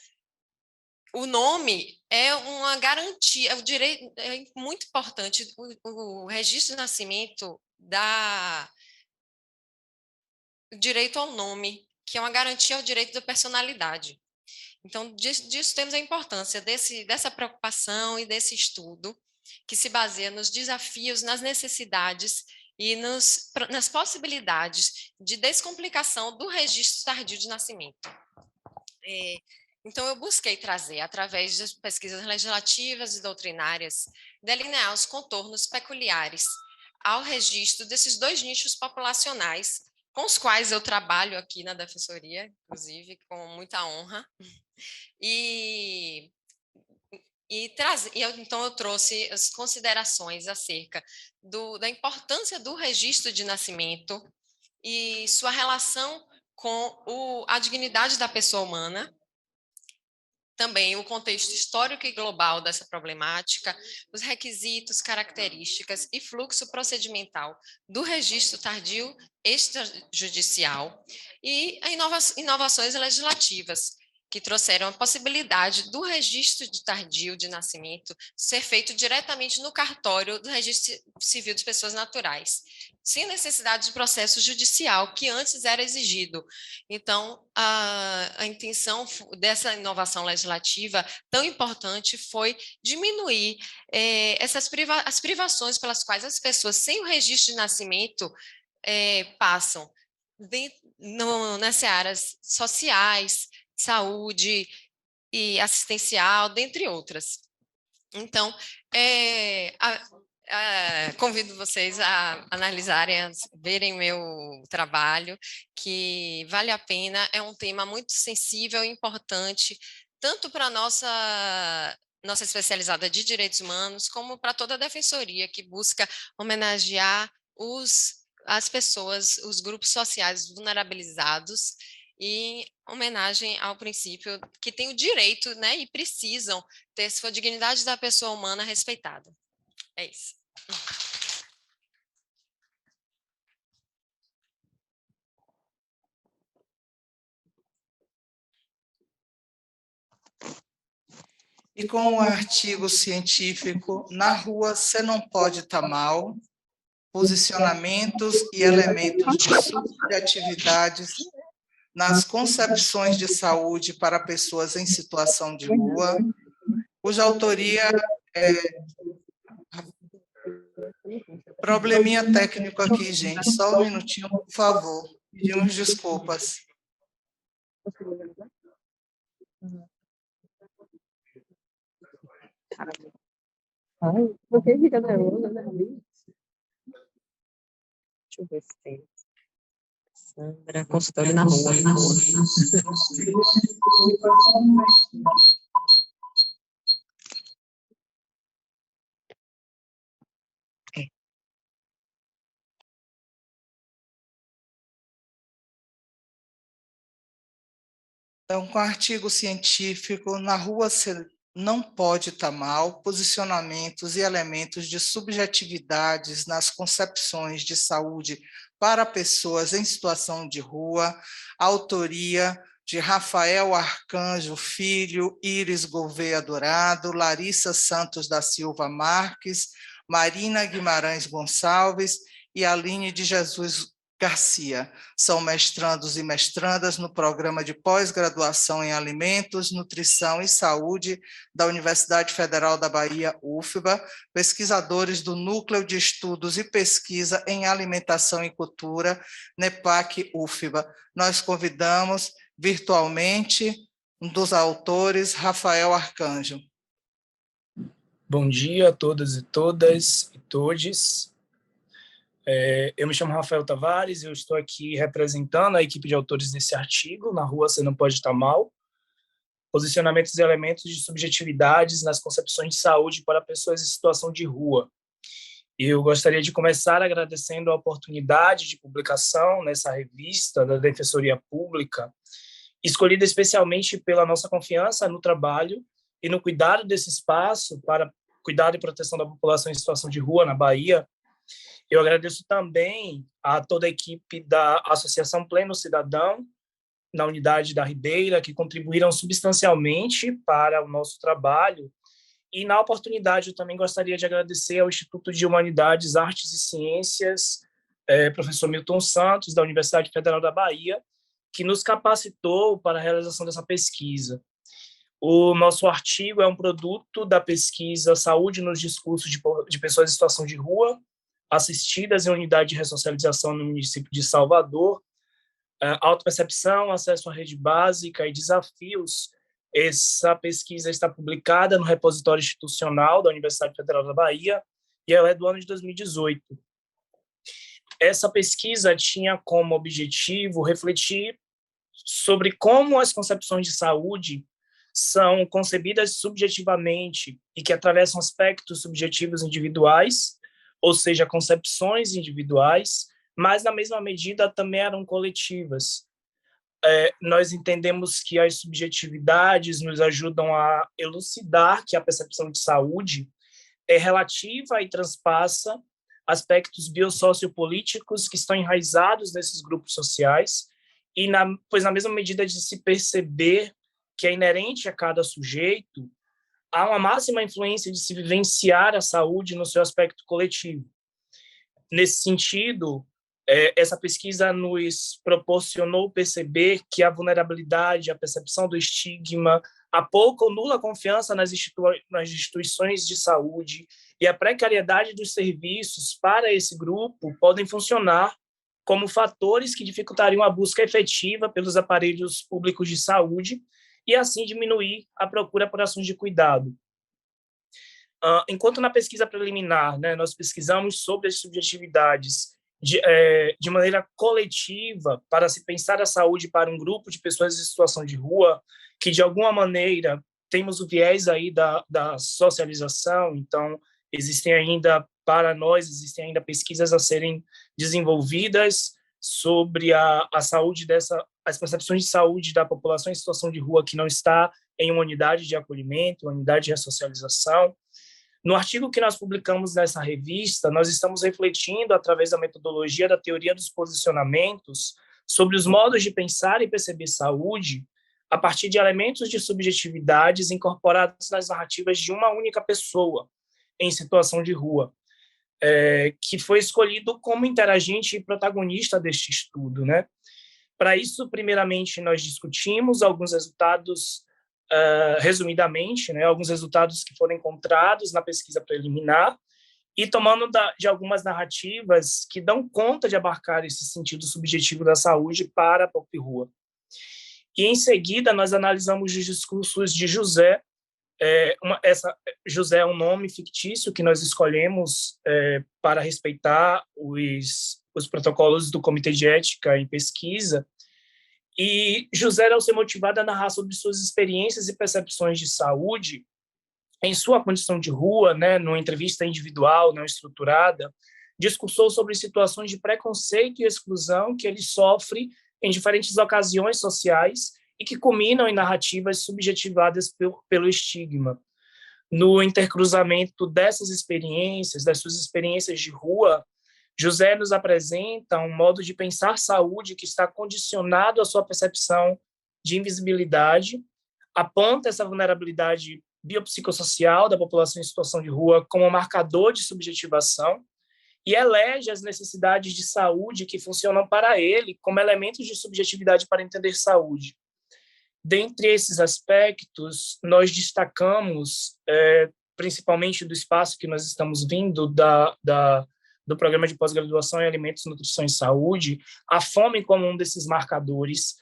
o nome é uma garantia, o direito é muito importante. O registro de nascimento dá o direito ao nome, que é uma garantia ao direito da personalidade. Então, disso temos a importância dessa preocupação e desse estudo, que se baseia nos desafios, nas necessidades e nas possibilidades de descomplicação do registro tardio de nascimento. Então, eu busquei trazer, através das pesquisas legislativas e doutrinárias, delinear os contornos peculiares ao registro desses dois nichos populacionais, com os quais eu trabalho aqui na Defensoria, inclusive, com muita honra. Então, eu trouxe as considerações acerca da importância do registro de nascimento e sua relação com a dignidade da pessoa humana, também o contexto histórico e global dessa problemática, os requisitos, características e fluxo procedimental do registro tardio extrajudicial e inovações legislativas, que trouxeram a possibilidade do registro de tardio de nascimento ser feito diretamente no cartório do Registro Civil de Pessoas Naturais, sem necessidade de processo judicial, que antes era exigido. Então, a intenção dessa inovação legislativa tão importante foi diminuir as privações pelas quais as pessoas sem o registro de nascimento passam nas áreas sociais, saúde e assistencial, dentre outras. Então, convido vocês a analisarem, a verem meu trabalho, que vale a pena, é um tema muito sensível e importante, tanto para a nossa especializada de direitos humanos, como para toda a defensoria que busca homenagear as pessoas, os grupos sociais vulnerabilizados, e homenagem ao princípio que tem o direito, né, e precisam ter sua dignidade da pessoa humana respeitada. É isso. E com o artigo científico Na Rua Cê Não Pode Tá Mal, posicionamentos e elementos de subjetividades nas concepções de saúde para pessoas em situação de rua, cuja autoria é... Probleminha técnico aqui, gente. Só um minutinho, por favor. Pedimos desculpas. Porque fica nervosa, né? Deixa eu ver se tem. Sandra, consultório na rua. Então, com o artigo científico, Na Rua Cê Não Pode Tá Mal, posicionamentos e elementos de subjetividades nas concepções de saúde para pessoas em situação de rua, autoria de Rafael Arcanjo Filho, Iris Gouveia Dourado, Larissa Santos da Silva Marques, Marina Guimarães Gonçalves e Aline de Jesus Garcia. São mestrandos e mestrandas no programa de pós-graduação em Alimentos, Nutrição e Saúde da Universidade Federal da Bahia, UFBA, pesquisadores do Núcleo de Estudos e Pesquisa em Alimentação e Cultura, NEPAC, UFBA. Nós convidamos virtualmente um dos autores, Rafael Arcanjo. Bom dia a todas e todas e todes. Eu me chamo Rafael Tavares, eu estou aqui representando a equipe de autores desse artigo, Na Rua Cê Não Pode Tá Mal, posicionamentos e elementos de subjetividades nas concepções de saúde para pessoas em situação de rua. Eu gostaria de começar agradecendo a oportunidade de publicação nessa revista da Defensoria Pública, escolhida especialmente pela nossa confiança no trabalho e no cuidado desse espaço para cuidado e proteção da população em situação de rua na Bahia. Eu agradeço também a toda a equipe da Associação Pleno Cidadão, na unidade da Ribeira, que contribuíram substancialmente para o nosso trabalho. E, na oportunidade, eu também gostaria de agradecer ao Instituto de Humanidades, Artes e Ciências, professor Milton Santos, da Universidade Federal da Bahia, que nos capacitou para a realização dessa pesquisa. O nosso artigo é um produto da pesquisa Saúde nos Discursos de Pessoas em Situação de Rua, assistidas em unidade de ressocialização no município de Salvador, autopercepção, acesso à rede básica e desafios. Essa pesquisa está publicada no repositório institucional da Universidade Federal da Bahia e ela é do ano de 2018. Essa pesquisa tinha como objetivo refletir sobre como as concepções de saúde são concebidas subjetivamente e que atravessam aspectos subjetivos individuais, ou seja, concepções individuais, mas, na mesma medida, também eram coletivas. nós entendemos que as subjetividades nos ajudam a elucidar que a percepção de saúde é relativa e transpassa aspectos biossociopolíticos que estão enraizados nesses grupos sociais, pois na mesma medida de se perceber que é inerente a cada sujeito, há uma máxima influência de se vivenciar a saúde no seu aspecto coletivo. Nesse sentido, essa pesquisa nos proporcionou perceber que a vulnerabilidade, a percepção do estigma, a pouca ou nula confiança nas instituições de saúde e a precariedade dos serviços para esse grupo podem funcionar como fatores que dificultariam a busca efetiva pelos aparelhos públicos de saúde e, assim, diminuir a procura por ações de cuidado. Enquanto na pesquisa preliminar, nós pesquisamos sobre as subjetividades de maneira coletiva para se pensar a saúde para um grupo de pessoas em situação de rua, que, de alguma maneira, temos o viés aí da socialização, então, existem ainda pesquisas a serem desenvolvidas sobre a saúde as percepções de saúde da população em situação de rua que não está em uma unidade de acolhimento, uma unidade de ressocialização. No artigo que nós publicamos nessa revista, nós estamos refletindo, através da metodologia da teoria dos posicionamentos, sobre os modos de pensar e perceber saúde a partir de elementos de subjetividades incorporados nas narrativas de uma única pessoa em situação de rua, que foi escolhido como interagente e protagonista deste estudo, Para isso, primeiramente, nós discutimos alguns resultados, resumidamente, alguns resultados que foram encontrados na pesquisa preliminar e tomando de algumas narrativas que dão conta de abarcar esse sentido subjetivo da saúde para a pop rua. E, em seguida, nós analisamos os discursos de José. José é um nome fictício que nós escolhemos para respeitar os protocolos do Comitê de Ética em Pesquisa. E José, ao ser motivado a narrar sobre suas experiências e percepções de saúde em sua condição de rua, numa entrevista individual, não estruturada, discursou sobre situações de preconceito e exclusão que ele sofre em diferentes ocasiões sociais e que culminam em narrativas subjetivadas pelo estigma. No intercruzamento dessas experiências, das suas experiências de rua, José nos apresenta um modo de pensar saúde que está condicionado à sua percepção de invisibilidade, aponta essa vulnerabilidade biopsicossocial da população em situação de rua como marcador de subjetivação e elege as necessidades de saúde que funcionam para ele como elementos de subjetividade para entender saúde. Dentre esses aspectos, nós destacamos, principalmente do espaço que nós estamos vindo, do programa de pós-graduação em Alimentos, Nutrição e Saúde, a fome como um desses marcadores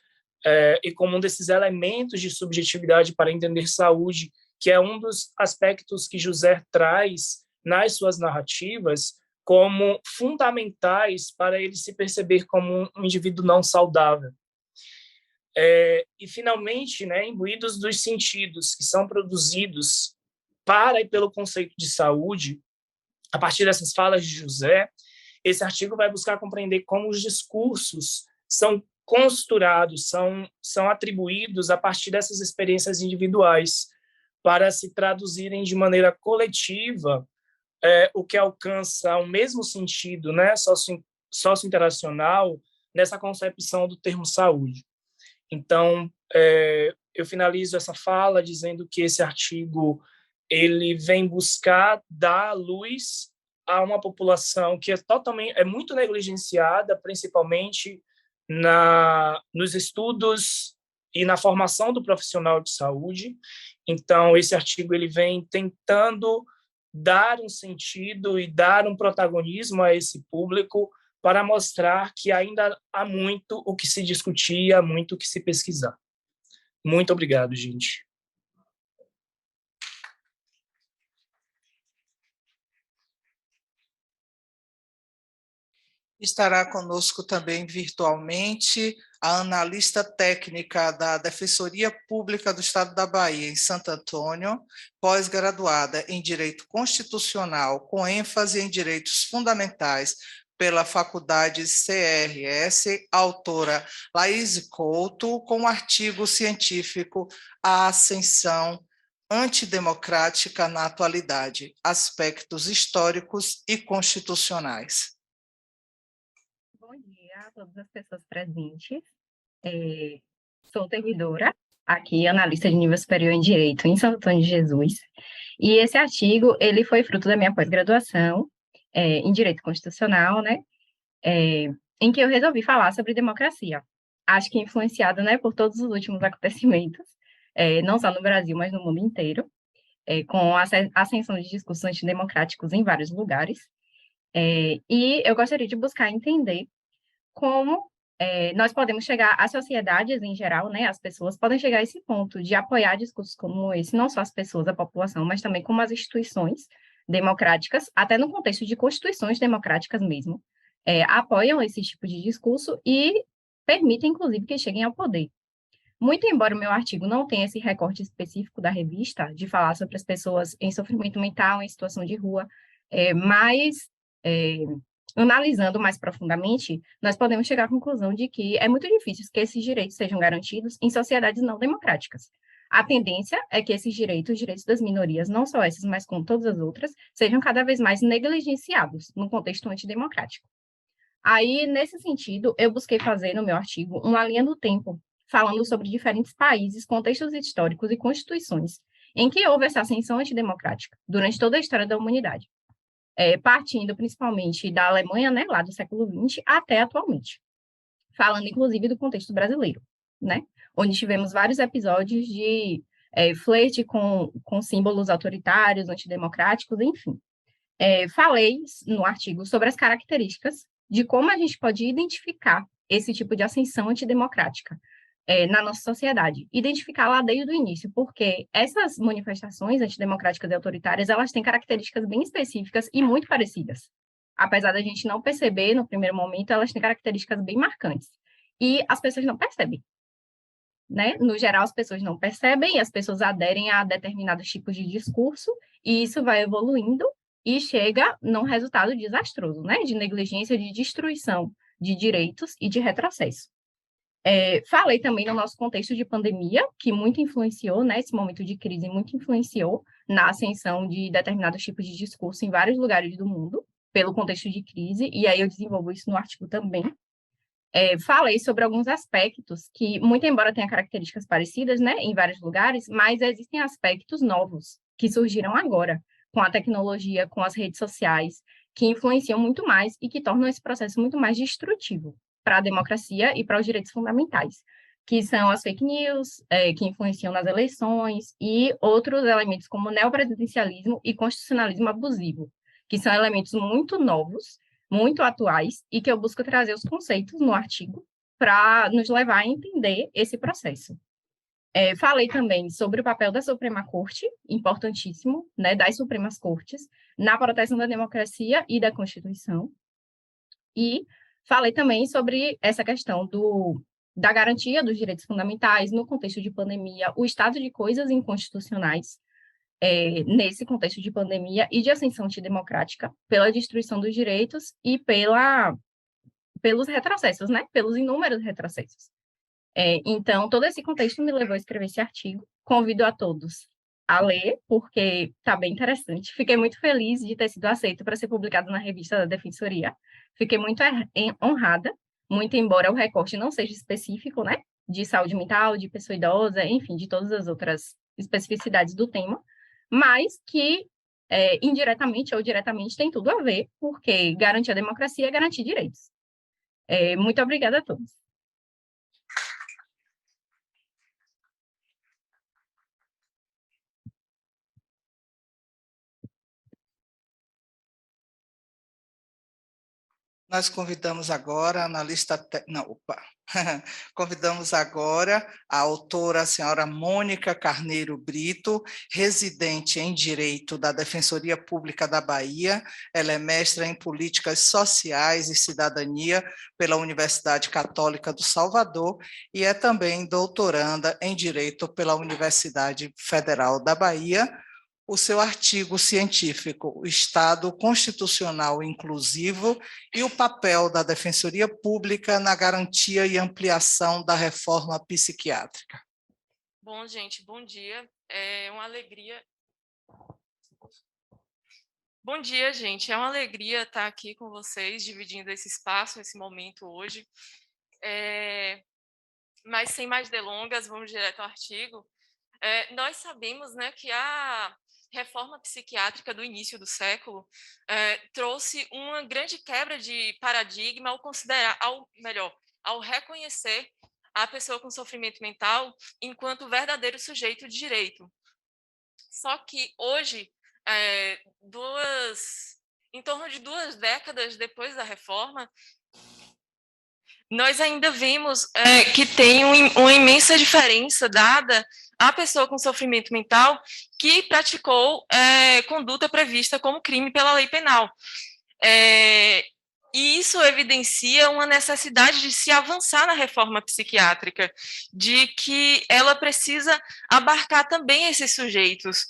e como um desses elementos de subjetividade para entender saúde, que é um dos aspectos que José traz nas suas narrativas como fundamentais para ele se perceber como um indivíduo não saudável. E, finalmente, imbuídos dos sentidos que são produzidos para e pelo conceito de saúde, a partir dessas falas de José, esse artigo vai buscar compreender como os discursos são costurados, são atribuídos a partir dessas experiências individuais para se traduzirem de maneira coletiva o que alcança o mesmo sentido socio-interacional nessa concepção do termo saúde. Então, eu finalizo essa fala dizendo que esse artigo ele vem buscar dar luz a uma população que é muito negligenciada, principalmente nos estudos e na formação do profissional de saúde. Então, esse artigo ele vem tentando dar um sentido e dar um protagonismo a esse público para mostrar que ainda há muito o que se discutir, há muito o que se pesquisar. Muito obrigado, gente. Estará conosco também virtualmente a analista técnica da Defensoria Pública do Estado da Bahia, em Santo Antônio, pós-graduada em Direito Constitucional, com ênfase em Direitos Fundamentais, pela Faculdade CRS, autora Laís Couto, com o artigo científico A Ascensão Antidemocrática na Atualidade, Aspectos Históricos e Constitucionais. Bom dia a todas as pessoas presentes. Sou servidora, aqui analista de nível superior em Direito em Santo Antônio de Jesus, e esse artigo ele foi fruto da minha pós-graduação em Direito Constitucional, né, em que eu resolvi falar sobre democracia. Acho que influenciada, né, por todos os últimos acontecimentos, não só no Brasil, mas no mundo inteiro, com a ascensão de discursos antidemocráticos em vários lugares. E eu gostaria de buscar entender como nós podemos chegar, as sociedades em geral, né, as pessoas podem chegar a esse ponto de apoiar discursos como esse, não só as pessoas, a população, mas também como as instituições democráticas, até no contexto de constituições democráticas mesmo, apoiam esse tipo de discurso e permitem, inclusive, que cheguem ao poder. Muito embora o meu artigo não tenha esse recorte específico da revista, de falar sobre as pessoas em sofrimento mental, em situação de rua, mas analisando mais profundamente, nós podemos chegar à conclusão de que é muito difícil que esses direitos sejam garantidos em sociedades não democráticas. A tendência é que esses direitos, os direitos das minorias, não só essas, mas como todas as outras, sejam cada vez mais negligenciados no contexto antidemocrático. Aí, nesse sentido, eu busquei fazer no meu artigo uma linha do tempo, falando sobre diferentes países, contextos históricos e constituições em que houve essa ascensão antidemocrática durante toda a história da humanidade, partindo principalmente da Alemanha, né, lá do século XX, até atualmente, falando inclusive do contexto brasileiro, né, onde tivemos vários episódios de flerte com símbolos autoritários, antidemocráticos, enfim. Falei no artigo sobre as características de como a gente pode identificar esse tipo de ascensão antidemocrática na nossa sociedade, identificar lá desde o início, porque essas manifestações antidemocráticas e autoritárias, elas têm características bem específicas e muito parecidas. Apesar da gente não perceber no primeiro momento, elas têm características bem marcantes. E as pessoas não percebem, né? No geral, as pessoas não percebem, as pessoas aderem a determinados tipos de discurso, e isso vai evoluindo e chega num resultado desastroso, né? De negligência, de destruição de direitos e de retrocesso. Falei também no nosso contexto de pandemia, que muito influenciou, né? Esse momento de crise muito influenciou na ascensão de determinados tipos de discurso em vários lugares do mundo, pelo contexto de crise, e aí eu desenvolvo isso no artigo também. Falei sobre alguns aspectos que, muito embora tenham características parecidas, né, em vários lugares, mas existem aspectos novos que surgiram agora, com a tecnologia, com as redes sociais, que influenciam muito mais e que tornam esse processo muito mais destrutivo para a democracia e para os direitos fundamentais, que são as fake news, que influenciam nas eleições, e outros elementos como neopresidencialismo e constitucionalismo abusivo, que são elementos muito novos, muito atuais, e que eu busco trazer os conceitos no artigo para nos levar a entender esse processo. Falei também sobre o papel da Suprema Corte, importantíssimo, né, das Supremas Cortes, na proteção da democracia e da Constituição, e falei também sobre essa questão da garantia dos direitos fundamentais no contexto de pandemia, o estado de coisas inconstitucionais, nesse contexto de pandemia e de ascensão antidemocrática, pela destruição dos direitos e pelos retrocessos, né? Pelos inúmeros retrocessos. Então, todo esse contexto me levou a escrever esse artigo. Convido a todos a ler, porque está bem interessante. Fiquei muito feliz de ter sido aceito para ser publicado na revista da Defensoria. Fiquei muito honrada, muito embora o recorte não seja específico, né? De saúde mental, de pessoa idosa, enfim, de todas as outras especificidades do tema, mas que indiretamente ou diretamente tem tudo a ver, porque garantir a democracia é garantir direitos. Muito obrigada a todos. Nós convidamos agora a analista... Convidamos agora a autora, a senhora Mônica Carneiro Brito, residente em Direito da Defensoria Pública da Bahia. Ela é mestra em Políticas Sociais e Cidadania pela Universidade Católica do Salvador e é também doutoranda em Direito pela Universidade Federal da Bahia. o seu artigo científico, o Estado Constitucional Inclusivo e o papel da Defensoria Pública na garantia e ampliação da reforma psiquiátrica. Bom, gente, bom dia. É uma alegria. Bom dia, gente. É uma alegria estar aqui com vocês, dividindo esse espaço, esse momento hoje. Mas, sem mais delongas, vamos direto ao artigo. Nós sabemos, né, que a reforma psiquiátrica do início do século trouxe uma grande quebra de paradigma ao considerar, ao reconhecer a pessoa com sofrimento mental enquanto verdadeiro sujeito de direito. Só que hoje, em torno de 2 décadas depois da reforma, nós ainda vemos que tem uma imensa diferença dada à pessoa com sofrimento mental que praticou conduta prevista como crime pela lei penal. E isso evidencia uma necessidade de se avançar na reforma psiquiátrica, de que ela precisa abarcar também esses sujeitos.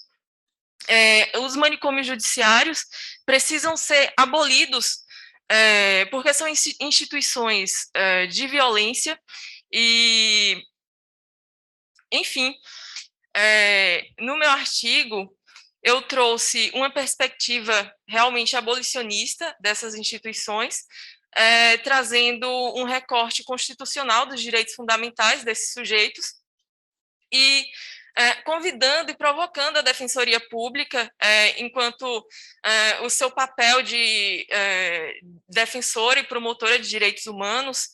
Os manicômios judiciários precisam ser abolidos, porque são instituições de violência e, enfim, no meu artigo eu trouxe uma perspectiva realmente abolicionista dessas instituições, trazendo um recorte constitucional dos direitos fundamentais desses sujeitos e convidando e provocando a Defensoria Pública, enquanto o seu papel de defensora e promotora de direitos humanos,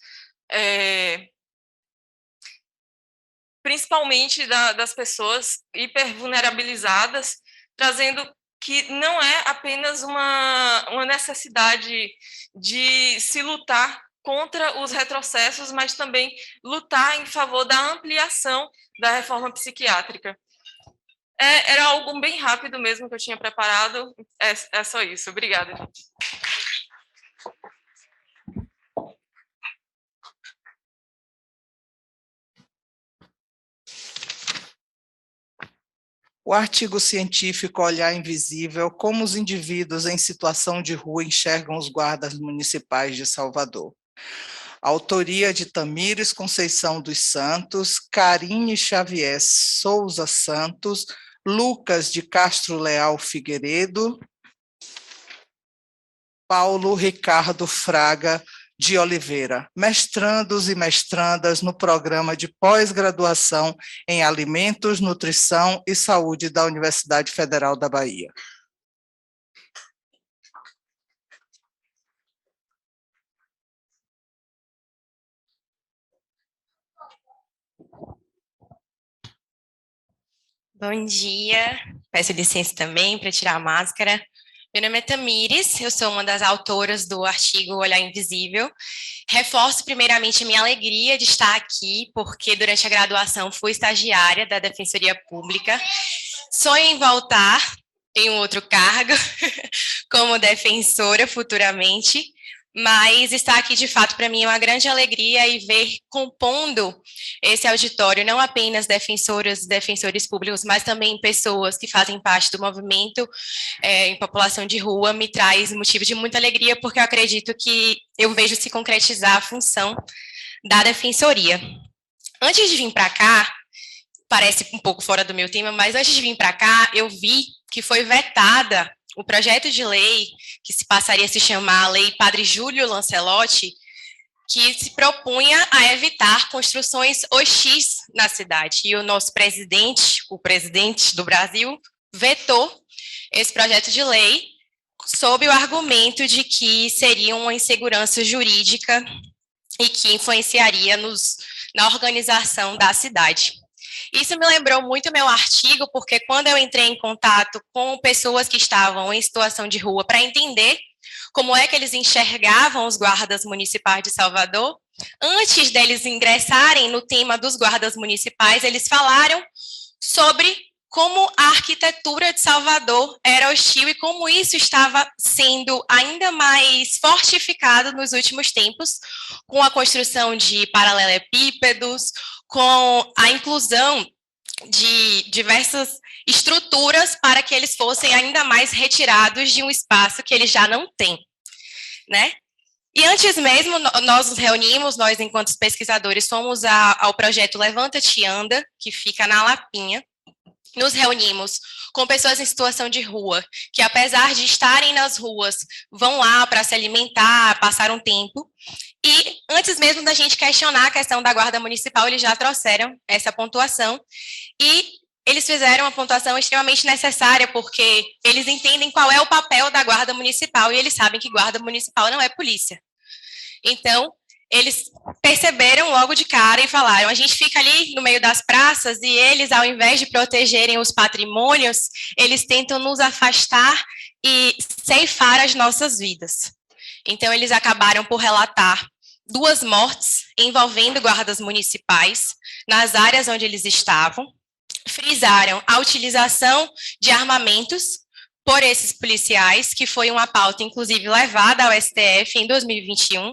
principalmente das pessoas hipervulnerabilizadas, trazendo que não é apenas uma necessidade de se lutar contra os retrocessos, mas também lutar em favor da ampliação da reforma psiquiátrica. Era algo bem rápido mesmo que eu tinha preparado, é só isso. Obrigada, gente. O artigo científico Olhar Invisível, como os indivíduos em situação de rua enxergam os guardas municipais de Salvador. Autoria de Tamires Conceição dos Santos, Karine Xavier Souza Santos, Lucas de Castro Leal Figueiredo, Paulo Ricardo Fraga de Oliveira, mestrandos e mestrandas no programa de pós-graduação em Alimentos, Nutrição e Saúde da Universidade Federal da Bahia. Bom dia, peço licença também para tirar a máscara. Meu nome é Tamires, eu sou uma das autoras do artigo Olhar Invisível. Reforço primeiramente a minha alegria de estar aqui, porque durante a graduação fui estagiária da Defensoria Pública. Sonho em voltar em um outro cargo, como defensora futuramente, mas estar aqui de fato para mim é uma grande alegria e ver compondo esse auditório não apenas defensoras e defensores públicos, mas também pessoas que fazem parte do movimento em população de rua, me traz motivo de muita alegria, porque eu acredito que eu vejo se concretizar a função da defensoria. Antes de vir para cá, parece um pouco fora do meu tema, mas antes de vir para cá, eu vi que foi vetada o projeto de lei que se passaria a se chamar Lei Padre Júlio Lancelotti, que se propunha a evitar construções hostis na cidade. E o nosso presidente, o presidente do Brasil, vetou esse projeto de lei sob o argumento de que seria uma insegurança jurídica e que influenciaria na organização da cidade. Isso me lembrou muito meu artigo, porque quando eu entrei em contato com pessoas que estavam em situação de rua para entender como é que eles enxergavam os guardas municipais de Salvador, antes deles ingressarem no tema dos guardas municipais, eles falaram sobre como a arquitetura de Salvador era hostil e como isso estava sendo ainda mais fortificado nos últimos tempos, com a construção de paralelepípedos, com a inclusão de diversas estruturas para que eles fossem ainda mais retirados de um espaço que eles já não têm, né? E antes mesmo, nós nos reunimos, nós enquanto pesquisadores fomos ao projeto Levanta-te Anda, que fica na Lapinha. Nos reunimos com pessoas em situação de rua, que apesar de estarem nas ruas, vão lá para se alimentar, passar um tempo. E antes mesmo da gente questionar a questão da guarda municipal, eles já trouxeram essa pontuação. E eles fizeram uma pontuação extremamente necessária, porque eles entendem qual é o papel da guarda municipal, e eles sabem que guarda municipal não é polícia. Então, eles perceberam logo de cara e falaram, a gente fica ali no meio das praças e eles, ao invés de protegerem os patrimônios, eles tentam nos afastar e ceifar as nossas vidas. Então, eles acabaram por relatar 2 mortes envolvendo guardas municipais nas áreas onde eles estavam, frisaram a utilização de armamentos por esses policiais, que foi uma pauta, inclusive, levada ao STF em 2021,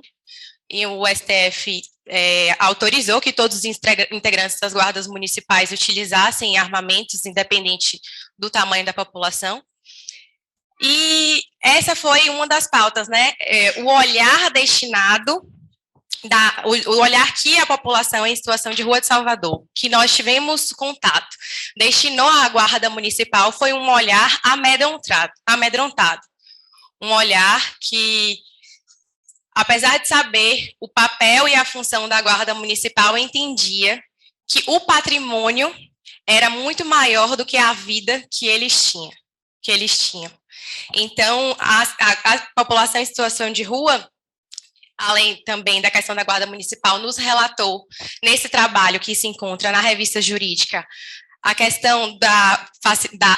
e o STF autorizou que todos os integrantes das guardas municipais utilizassem armamentos, independente do tamanho da população. E essa foi uma das pautas, né? O olhar destinado, o olhar que a população em situação de rua de Salvador, que nós tivemos contato, destinou à guarda municipal, foi um olhar amedrontado. Um olhar que, apesar de saber o papel e a função da guarda municipal, entendia que o patrimônio era muito maior do que a vida que eles tinham. Então, a população em situação de rua, além também da questão da guarda municipal, nos relatou nesse trabalho que se encontra na revista jurídica, a questão da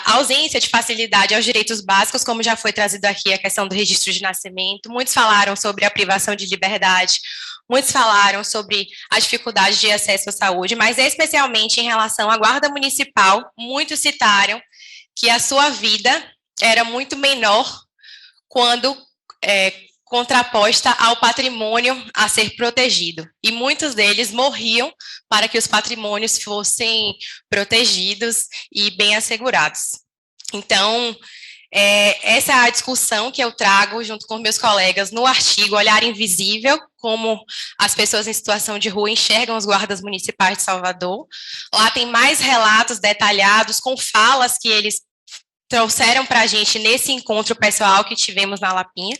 ausência de facilidade aos direitos básicos, como já foi trazido aqui, a questão do registro de nascimento. Muitos falaram sobre a privação de liberdade, muitos falaram sobre a dificuldade de acesso à saúde, mas especialmente em relação à guarda municipal, muitos citaram que a sua vida era muito menor quando contraposta ao patrimônio a ser protegido. E muitos deles morriam para que os patrimônios fossem protegidos e bem assegurados. Então, essa é a discussão que eu trago junto com meus colegas no artigo Olhar Invisível, como as pessoas em situação de rua enxergam os guardas municipais de Salvador. Lá tem mais relatos detalhados, com falas que eles trouxeram para a gente nesse encontro pessoal que tivemos na Lapinha.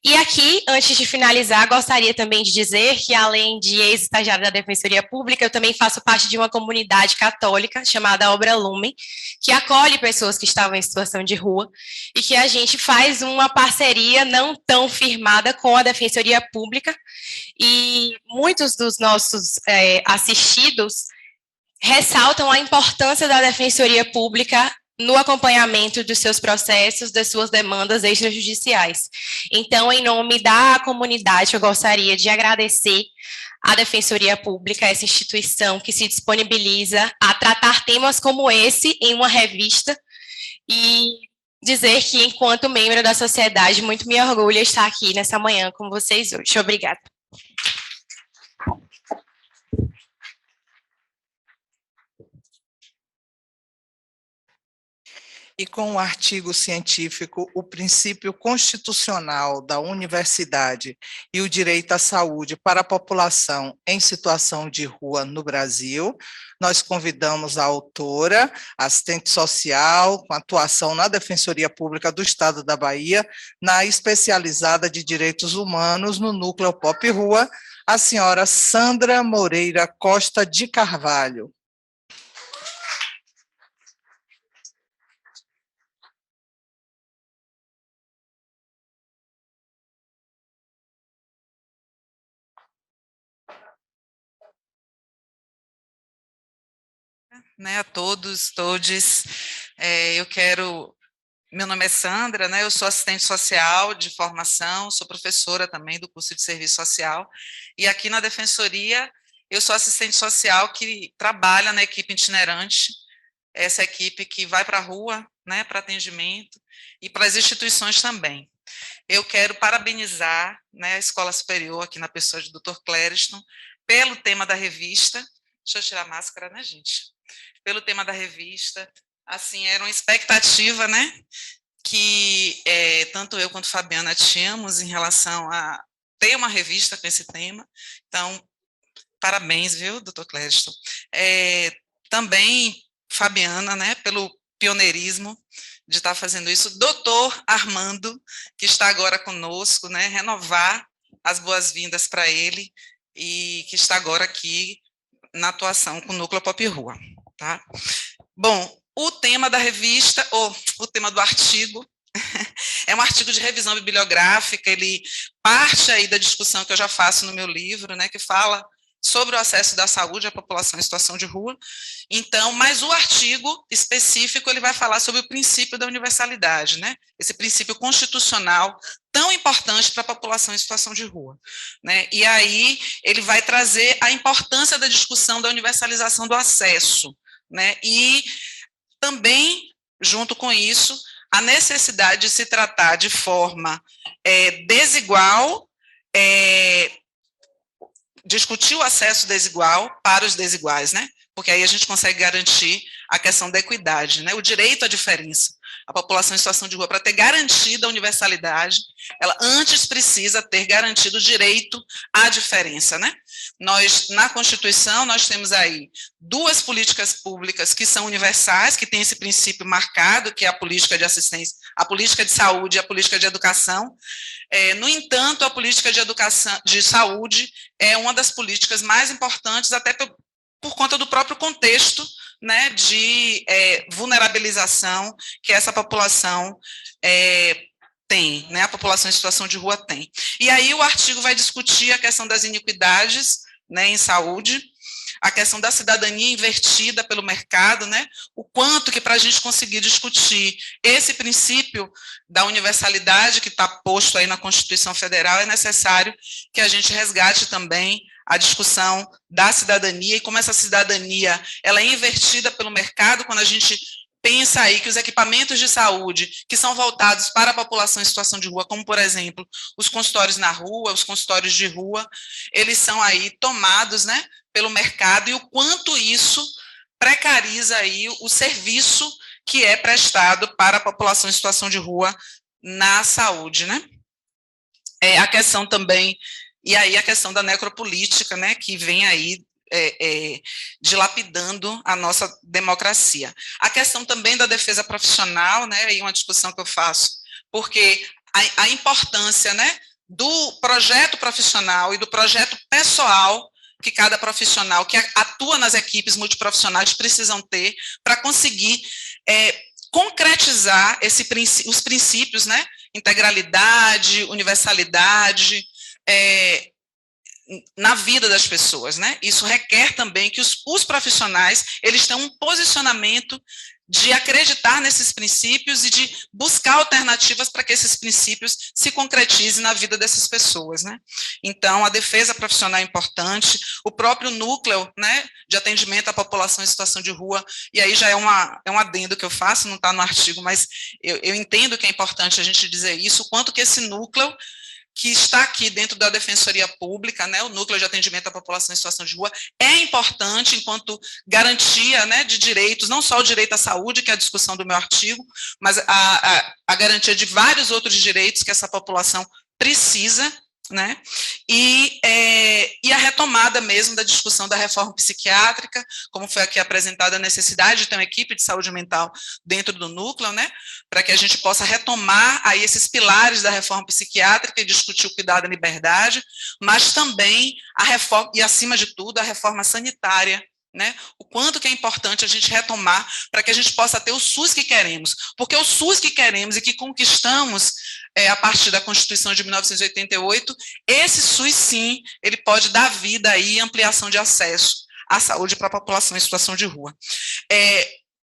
E aqui, antes de finalizar, gostaria também de dizer que, além de ex-estagiária da Defensoria Pública, eu também faço parte de uma comunidade católica chamada Obra Lumen, que acolhe pessoas que estavam em situação de rua, e que a gente faz uma parceria não tão firmada com a Defensoria Pública, e muitos dos nossos assistidos ressaltam a importância da Defensoria Pública no acompanhamento dos seus processos, das suas demandas extrajudiciais. Então, em nome da comunidade, eu gostaria de agradecer à Defensoria Pública, essa instituição que se disponibiliza a tratar temas como esse em uma revista, e dizer que, enquanto membro da sociedade, muito me orgulho estar aqui nessa manhã com vocês hoje. Obrigada. E com o artigo científico O Princípio Constitucional da Universidade e o Direito à Saúde para a População em Situação de Rua no Brasil, nós convidamos a autora, assistente social, com atuação na Defensoria Pública do Estado da Bahia, na especializada de Direitos Humanos no Núcleo Pop Rua, a senhora Sandra Moreira Costa de Carvalho. A todos, todes, meu nome é Sandra, eu sou assistente social de formação, sou professora também do curso de serviço social, e aqui na Defensoria eu sou assistente social que trabalha na equipe itinerante, essa equipe que vai para a rua, para atendimento, e para as instituições também. Eu quero parabenizar a Escola Superior, aqui na pessoa de Dr. Clériston, pelo tema da revista. Deixa eu tirar a máscara, gente? Pelo tema da revista, assim, era uma expectativa, né, que tanto eu quanto Fabiana tínhamos em relação a ter uma revista com esse tema. Então, parabéns, viu, doutor Clériston. Também, Fabiana, né, pelo pioneirismo de estar fazendo isso. Doutor Armando, que está agora conosco, né, renovar as boas-vindas para ele, e que está agora aqui na atuação com o Núcleo Pop Rua. Tá? Bom, o tema da revista, ou o tema do artigo, é um artigo de revisão bibliográfica, ele parte aí da discussão que eu já faço no meu livro, né, que fala sobre o acesso da saúde à população em situação de rua. Então, mas o artigo específico, ele vai falar sobre o princípio da universalidade, né? Esse princípio constitucional tão importante para a população em situação de rua, né? E aí ele vai trazer a importância da discussão da universalização do acesso, né? E também, junto com isso, a necessidade de se tratar de forma desigual, discutir o acesso desigual para os desiguais, né? Porque aí a gente consegue garantir a questão da equidade, né? O direito à diferença. A população em situação de rua, para ter garantida a universalidade, ela antes precisa ter garantido o direito à diferença, né? Nós, na Constituição, nós temos aí duas políticas públicas que são universais, que têm esse princípio marcado, que é a política de assistência, a política de saúde e a política de educação. No entanto, a política de educação, de saúde, é uma das políticas mais importantes, até por conta do próprio contexto, né, de vulnerabilização que essa população tem, né, a população em situação de rua tem. E aí o artigo vai discutir a questão das iniquidades, né, em saúde, a questão da cidadania invertida pelo mercado, né, o quanto que para a gente conseguir discutir esse princípio da universalidade que está posto aí na Constituição Federal, é necessário que a gente resgate também a discussão da cidadania e como essa cidadania ela é invertida pelo mercado, quando a gente pensa aí que os equipamentos de saúde que são voltados para a população em situação de rua, como, por exemplo, os consultórios na rua, os consultórios de rua, eles são aí tomados, né, pelo mercado, e o quanto isso precariza aí o serviço que é prestado para a população em situação de rua na saúde, né? A questão também, e aí a questão da necropolítica, né, que vem aí dilapidando a nossa democracia. A questão também da defesa profissional, né, aí uma discussão que eu faço, porque a importância, né, do projeto profissional e do projeto pessoal que cada profissional que atua nas equipes multiprofissionais precisam ter para conseguir concretizar os princípios, né, integralidade, universalidade, na vida das pessoas, né? Isso requer também que os profissionais, eles tenham um posicionamento de acreditar nesses princípios e de buscar alternativas para que esses princípios se concretizem na vida dessas pessoas, né? Então, a defesa profissional é importante, o próprio núcleo, né, de atendimento à população em situação de rua, e aí já é um adendo que eu faço, não está no artigo, mas eu entendo que é importante a gente dizer isso, quanto que esse núcleo que está aqui dentro da Defensoria Pública, né, o Núcleo de Atendimento à População em Situação de Rua, é importante enquanto garantia, né, de direitos, não só o direito à saúde, que é a discussão do meu artigo, mas a garantia de vários outros direitos que essa população precisa, né, e a retomada mesmo da discussão da reforma psiquiátrica, como foi aqui apresentada a necessidade de ter uma equipe de saúde mental dentro do núcleo, né, para que a gente possa retomar aí esses pilares da reforma psiquiátrica e discutir o cuidado à liberdade, mas também a reforma, e acima de tudo, a reforma sanitária, né, o quanto que é importante a gente retomar para que a gente possa ter o SUS que queremos, porque o SUS que queremos e que conquistamos a partir da Constituição de 1988, esse SUS, sim, ele pode dar vida aí e ampliação de acesso à saúde para a população em situação de rua.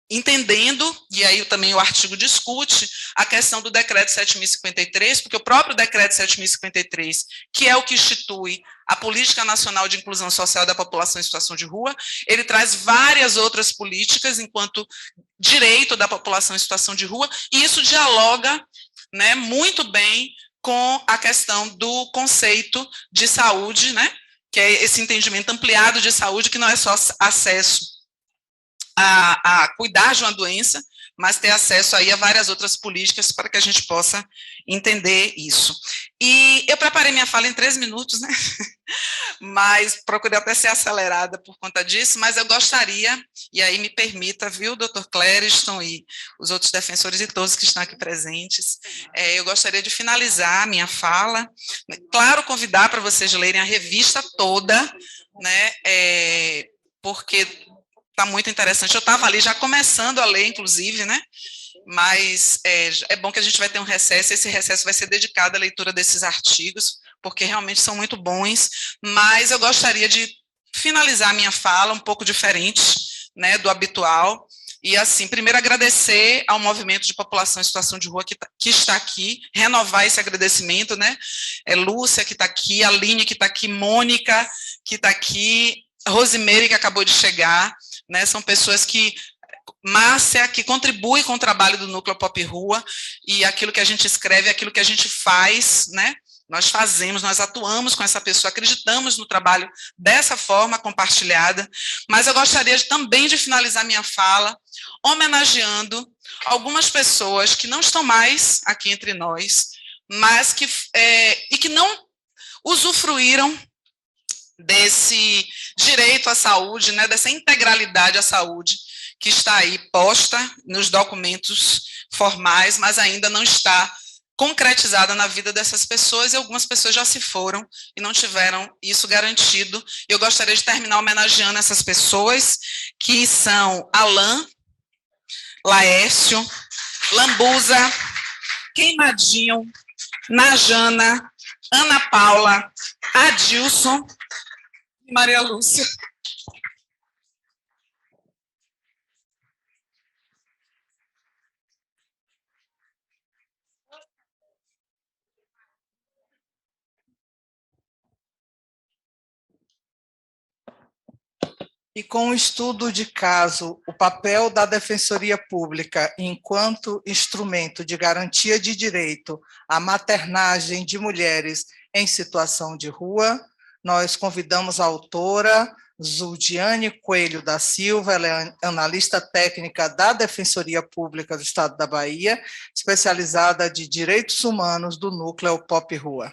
Entendendo, e aí também o artigo discute, a questão do decreto 7.053, porque o próprio decreto 7.053, que é o que institui a Política Nacional de Inclusão Social da População em Situação de Rua, ele traz várias outras políticas enquanto direito da população em situação de rua, e isso dialoga, né, muito bem com a questão do conceito de saúde, né, que é esse entendimento ampliado de saúde, que não é só acesso a cuidar de uma doença, mas ter acesso aí a várias outras políticas para que a gente possa entender isso. E eu preparei minha fala em 3 minutos, né? Mas procurei até ser acelerada por conta disso, mas eu gostaria, e aí me permita, viu, doutor Clériston e os outros defensores e todos que estão aqui presentes, eu gostaria de finalizar a minha fala, claro, convidar para vocês lerem a revista toda, né, porque está muito interessante. Eu estava ali já começando a ler, inclusive, né? Mas é bom que a gente vai ter um recesso, esse recesso vai ser dedicado à leitura desses artigos, porque realmente são muito bons, mas eu gostaria de finalizar a minha fala um pouco diferente, né, do habitual, e assim, primeiro agradecer ao movimento de população em situação de rua que está aqui, renovar esse agradecimento, né, Lúcia que está aqui, Aline que está aqui, Mônica que está aqui, Rosimeire que acabou de chegar, né, são pessoas que, Márcia, que contribui com o trabalho do Núcleo Pop Rua, e aquilo que a gente escreve, aquilo que a gente faz, né, nós fazemos, nós atuamos com essa pessoa, acreditamos no trabalho dessa forma compartilhada, mas eu gostaria também de finalizar minha fala homenageando algumas pessoas que não estão mais aqui entre nós, mas que, e que não usufruíram desse direito à saúde, né, dessa integralidade à saúde, que está aí posta nos documentos formais, mas ainda não está concretizada na vida dessas pessoas, e algumas pessoas já se foram e não tiveram isso garantido. Eu gostaria de terminar homenageando essas pessoas, que são Alain, Laércio, Lambuza, Queimadinho, Najana, Ana Paula, Adilson e Maria Lúcia. E com o estudo de caso, o papel da Defensoria Pública enquanto instrumento de garantia de direito à maternagem de mulheres em situação de rua, nós convidamos a autora Zuldiane Coelho da Silva, ela é analista técnica da Defensoria Pública do Estado da Bahia, especializada de Direitos Humanos do Núcleo Pop Rua.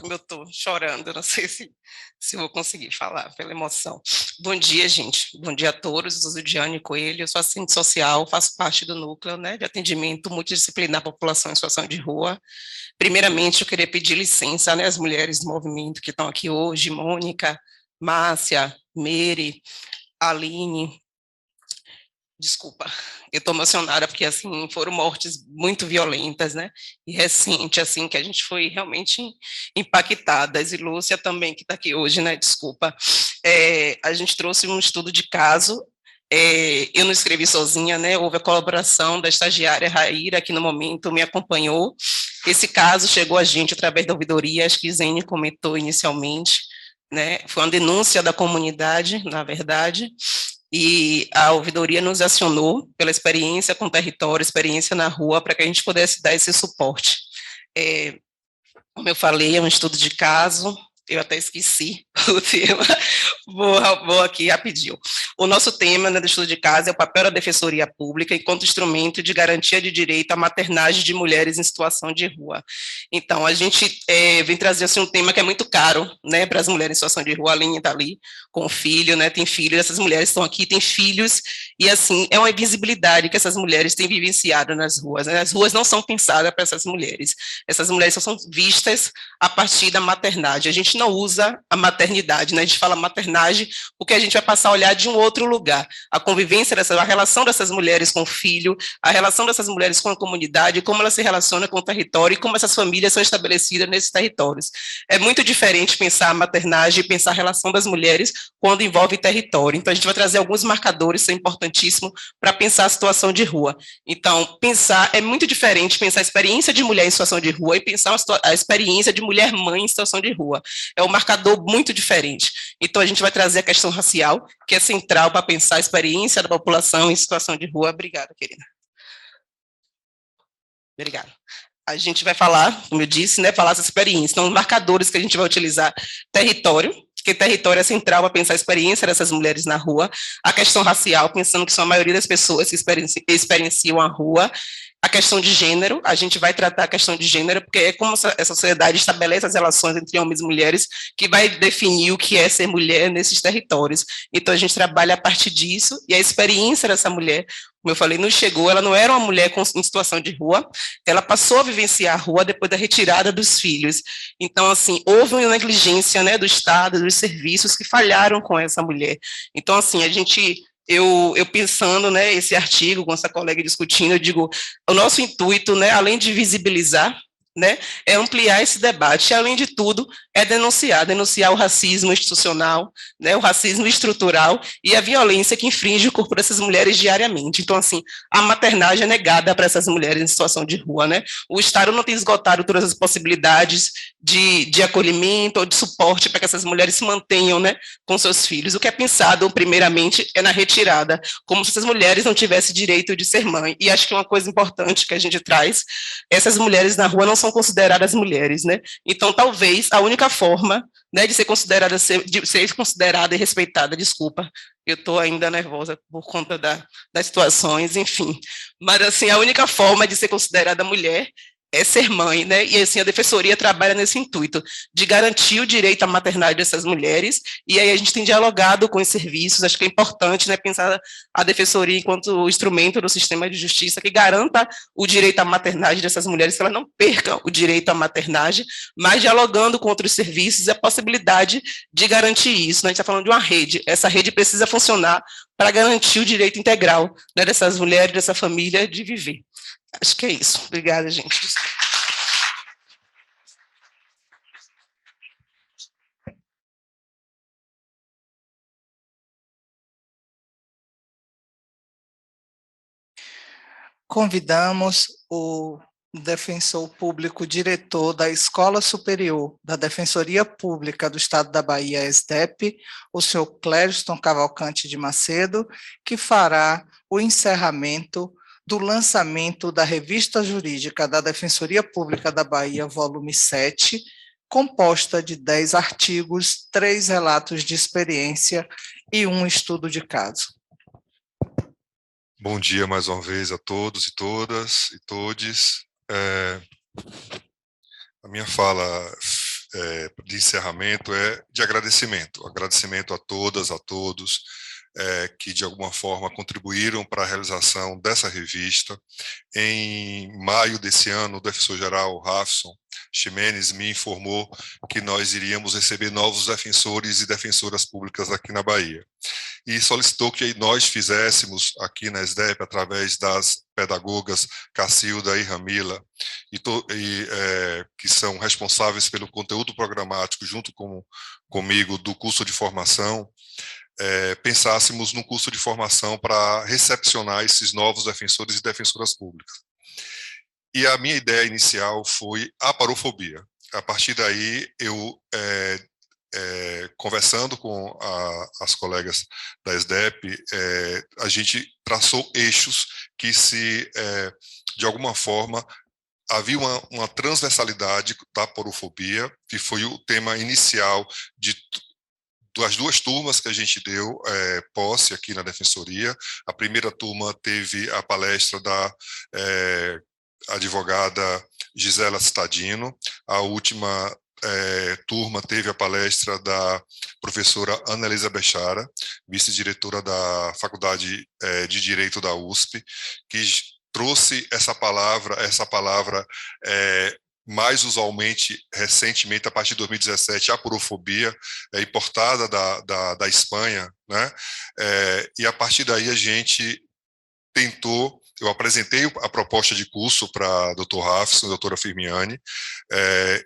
Como eu estou chorando, não sei se vou conseguir falar pela emoção. Bom dia, gente. Bom dia a todos. Eu sou Zuldiane Coelho, eu sou assistente social, faço parte do núcleo, né, de atendimento multidisciplinar à população em situação de rua. Primeiramente, eu queria pedir licença, né, às mulheres do movimento que estão aqui hoje, Mônica, Márcia, Meire, Aline. Desculpa, eu estou emocionada porque, assim, foram mortes muito violentas, né, e recentes, assim, que a gente foi realmente impactadas, e Lúcia também, que está aqui hoje, né, desculpa. A gente trouxe um estudo de caso, eu não escrevi sozinha, né, houve a colaboração da estagiária Raíra, que no momento me acompanhou. Esse caso chegou a gente através da ouvidoria, acho que Zene comentou inicialmente, né, foi uma denúncia da comunidade, na verdade, e a ouvidoria nos acionou pela experiência com o território, experiência na rua, para que a gente pudesse dar esse suporte. Como eu falei, é um estudo de caso, eu até esqueci o tema, vou aqui rapidinho. O nosso tema, né, do estudo de caso é o papel da Defensoria Pública enquanto instrumento de garantia de direito à maternagem de mulheres em situação de rua. Então, a gente vem trazer assim, um tema que é muito caro, né, para as mulheres em situação de rua. A Aline está ali com o filho, né, tem filhos, essas mulheres estão aqui, têm filhos, e assim, é uma invisibilidade que essas mulheres têm vivenciado nas ruas, né? As ruas não são pensadas para essas mulheres só são vistas a partir da maternagem. A gente não usa a maternidade, né? A gente fala maternagem porque a gente vai passar a olhar de um outro lugar. A convivência, a relação dessas mulheres com o filho, a relação dessas mulheres com a comunidade, como elas se relacionam com o território e como essas famílias são estabelecidas nesses territórios. É muito diferente pensar a maternagem e pensar a relação das mulheres quando envolve território. Então, a gente vai trazer alguns marcadores, são importantíssimos, para pensar a situação de rua. Então, é muito diferente pensar a experiência de mulher em situação de rua e pensar a experiência de mulher mãe em situação de rua. É um marcador muito diferente. Então, a gente vai trazer a questão racial, que é central para pensar a experiência da população em situação de rua. Obrigada, querida. Obrigada. a gente vai falar, como eu disse, né, falar essa experiência. Então, os marcadores que a gente vai utilizar, território, que território é central para pensar a experiência dessas mulheres na rua, a questão racial, pensando que são a maioria das pessoas que experienciam a rua, a questão de gênero, a gente vai tratar a questão de gênero, porque é como essa sociedade estabelece as relações entre homens e mulheres, que vai definir o que é ser mulher nesses territórios. Então, a gente trabalha a partir disso, e a experiência dessa mulher, como eu falei, não chegou, ela não era uma mulher em situação de rua, ela passou a vivenciar a rua depois da retirada dos filhos. Então, assim, houve uma negligência, né, do Estado, dos serviços que falharam com essa mulher. Então, assim, eu pensando, né, esse artigo, com essa colega discutindo, eu digo, o nosso intuito, né, além de visibilizar, né, é ampliar esse debate, e, além de tudo, é denunciar o racismo institucional, né, o racismo estrutural e a violência que infringe o corpo dessas mulheres diariamente. Então, assim, a maternagem é negada para essas mulheres em situação de rua, né? O Estado não tem esgotado todas as possibilidades de acolhimento ou de suporte para que essas mulheres se mantenham, né, com seus filhos. O que é pensado, primeiramente, é na retirada, como se essas mulheres não tivessem direito de ser mãe. E acho que uma coisa importante que a gente traz, essas mulheres na rua não são consideradas mulheres, né? Então, talvez, a única forma, né, de ser considerada e respeitada, desculpa, eu estou ainda nervosa por conta das situações, enfim, mas, assim, a única forma de ser considerada mulher é ser mãe, né? E assim a defensoria trabalha nesse intuito de garantir o direito à maternidade dessas mulheres. E aí a gente tem dialogado com os serviços. Acho que é importante, né, pensar a defensoria enquanto instrumento do sistema de justiça que garanta o direito à maternidade dessas mulheres, que elas não percam o direito à maternidade, mas dialogando com outros serviços a possibilidade de garantir isso. A gente está falando de uma rede. Essa rede precisa funcionar para garantir o direito integral, né, dessas mulheres, dessa família, de viver. Acho que é isso. Obrigada, gente. Convidamos o defensor público diretor da Escola Superior da Defensoria Pública do Estado da Bahia, ESDEP, o senhor Clériston Cavalcante de Macedo, que fará o encerramento do lançamento da Revista Jurídica da Defensoria Pública da Bahia, volume 7, composta de 10 artigos, 3 relatos de experiência e um estudo de caso. Bom dia mais uma vez a todos e todas e todes. A minha fala de encerramento é de agradecimento a todas, a todos, que de alguma forma contribuíram para a realização dessa revista. Em maio desse ano, o defensor-geral Rafson Ximenes me informou que nós iríamos receber novos defensores e defensoras públicas aqui na Bahia. E solicitou que nós fizéssemos aqui na ESDEP, através das pedagogas Cacilda e Ramila, que são responsáveis pelo conteúdo programático, junto comigo, do curso de formação, pensássemos num curso de formação para recepcionar esses novos defensores e defensoras públicas. E a minha ideia inicial foi a parofobia. A partir daí, eu, conversando com as colegas da ESDEP, a gente traçou eixos que de alguma forma, havia uma transversalidade da parofobia, que foi o tema inicial das 2 turmas que a gente deu posse aqui na Defensoria. A primeira turma teve a palestra da advogada Gisela Cittadino, a última turma teve a palestra da professora Ana Elisa Bechara, vice-diretora da Faculdade de Direito da USP, que trouxe essa palavra mais usualmente, recentemente, a partir de 2017, a porofobia, importada da Espanha, né? E a partir daí a gente tentou, eu apresentei a proposta de curso para a doutor Rafson, a doutora Firmiani,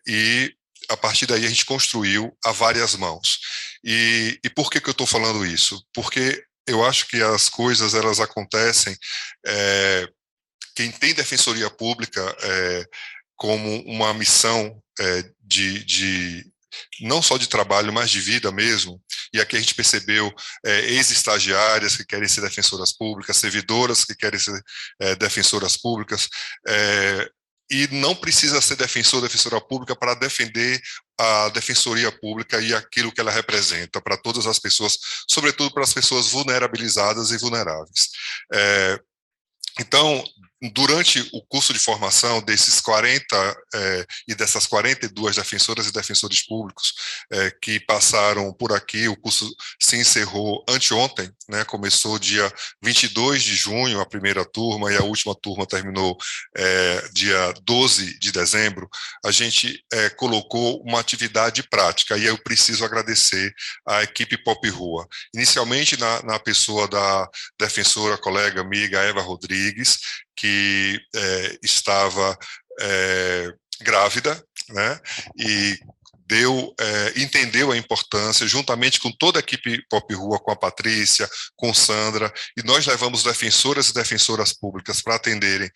e a partir daí a gente construiu a várias mãos. E por que eu estou falando isso? Porque eu acho que as coisas elas acontecem, quem tem defensoria pública como uma missão não só de trabalho, mas de vida mesmo, e aqui a gente percebeu ex-estagiárias que querem ser defensoras públicas, servidoras que querem ser defensoras públicas, e não precisa ser defensor ou defensora pública para defender a defensoria pública e aquilo que ela representa para todas as pessoas, sobretudo para as pessoas vulnerabilizadas e vulneráveis. Então, durante o curso de formação desses 40 e dessas 42 defensoras e defensores públicos que passaram por aqui, o curso se encerrou anteontem, né, começou dia 22 de junho, a primeira turma, e a última turma terminou dia 12 de dezembro, a gente colocou uma atividade prática, e eu preciso agradecer à equipe Pop Rua. Inicialmente na pessoa da defensora, colega, amiga Eva Rodrigues, que estava grávida, né, e entendeu a importância, juntamente com toda a equipe Pop Rua, com a Patrícia, com Sandra, e nós levamos defensoras e defensoras públicas para atenderem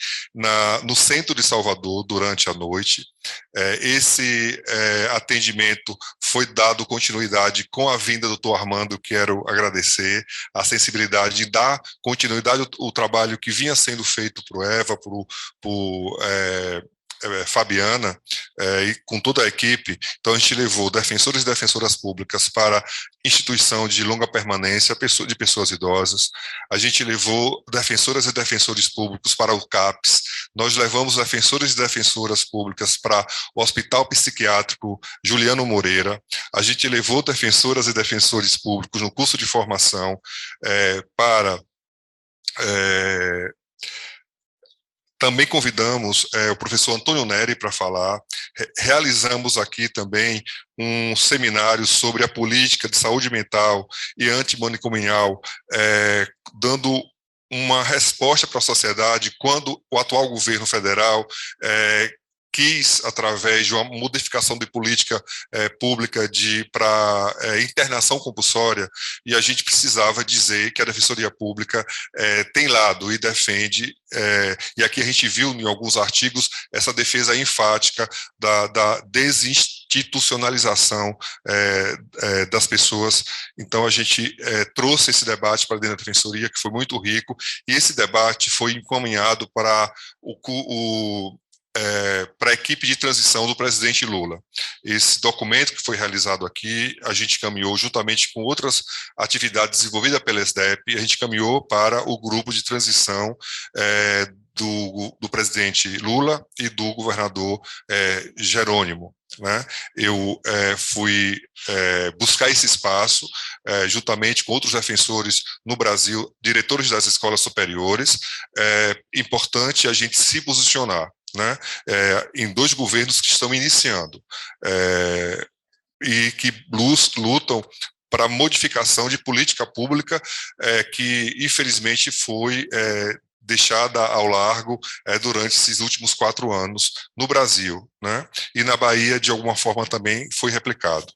no centro de Salvador durante a noite. Esse atendimento foi dado continuidade com a vinda do doutor Armando. Quero agradecer a sensibilidade de dar continuidade ao trabalho que vinha sendo feito por Eva, por Fabiana, e com toda a equipe. Então a gente levou defensores e defensoras públicas para instituição de longa permanência de pessoas idosas, a gente levou defensoras e defensores públicos para o CAPS, nós levamos defensores e defensoras públicas para o Hospital Psiquiátrico Juliano Moreira, a gente levou defensoras e defensores públicos no curso de formação para... Também convidamos o professor Antônio Neri para falar, realizamos aqui também um seminário sobre a política de saúde mental e antimanicomial, dando uma resposta para a sociedade quando o atual governo federal quis, através de uma modificação de política pública para internação compulsória, e a gente precisava dizer que a Defensoria Pública tem lado e defende, e aqui a gente viu em alguns artigos essa defesa enfática da desinstitucionalização das pessoas. Então a gente trouxe esse debate para dentro da Defensoria, que foi muito rico, e esse debate foi encaminhado para para a equipe de transição do presidente Lula. Esse documento que foi realizado aqui, a gente caminhou juntamente com outras atividades desenvolvidas pela SDEP, a gente caminhou para o grupo de transição do presidente Lula e do governador Jerônimo. Né? Eu fui buscar esse espaço juntamente com outros defensores no Brasil, diretores das escolas superiores. Importante a gente se posicionar, né? Em dois governos que estão iniciando e que lutam para modificação de política pública que infelizmente foi deixada ao largo durante esses últimos 4 anos no Brasil, né? E na Bahia, de alguma forma, também foi replicado.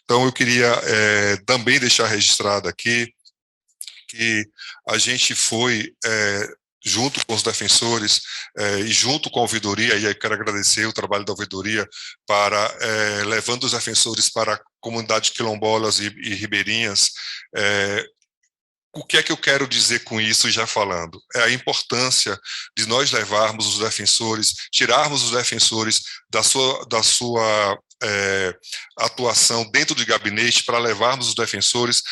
Então, eu queria também deixar registrado aqui que a gente foi, junto com os defensores e junto com a ouvidoria, e aí quero agradecer o trabalho da ouvidoria, levando os defensores para a comunidade quilombolas e ribeirinhas. O que é que eu quero dizer com isso, já falando? É a importância de nós levarmos os defensores, tirarmos os defensores da sua atuação dentro do gabinete para levarmos os defensores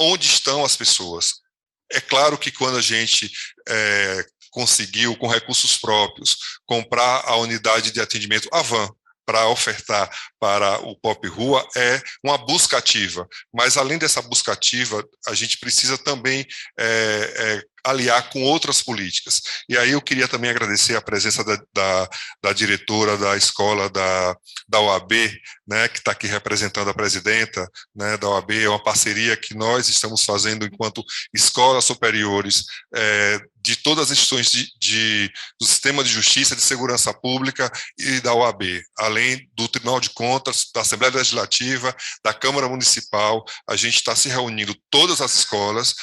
onde estão as pessoas. É claro que quando a gente conseguiu, com recursos próprios, comprar a unidade de atendimento Avan, para ofertar para o Pop Rua, é uma busca ativa. Mas, além dessa busca ativa, a gente precisa também aliar com outras políticas. E aí eu queria também agradecer a presença da diretora da escola da OAB, né, que está aqui representando a presidenta, né, da OAB. É uma parceria que nós estamos fazendo enquanto escolas superiores de todas as instituições do sistema de justiça, de segurança pública e da OAB, além do Tribunal de Contas, da Assembleia Legislativa, da Câmara Municipal. A gente está se reunindo, todas as escolas,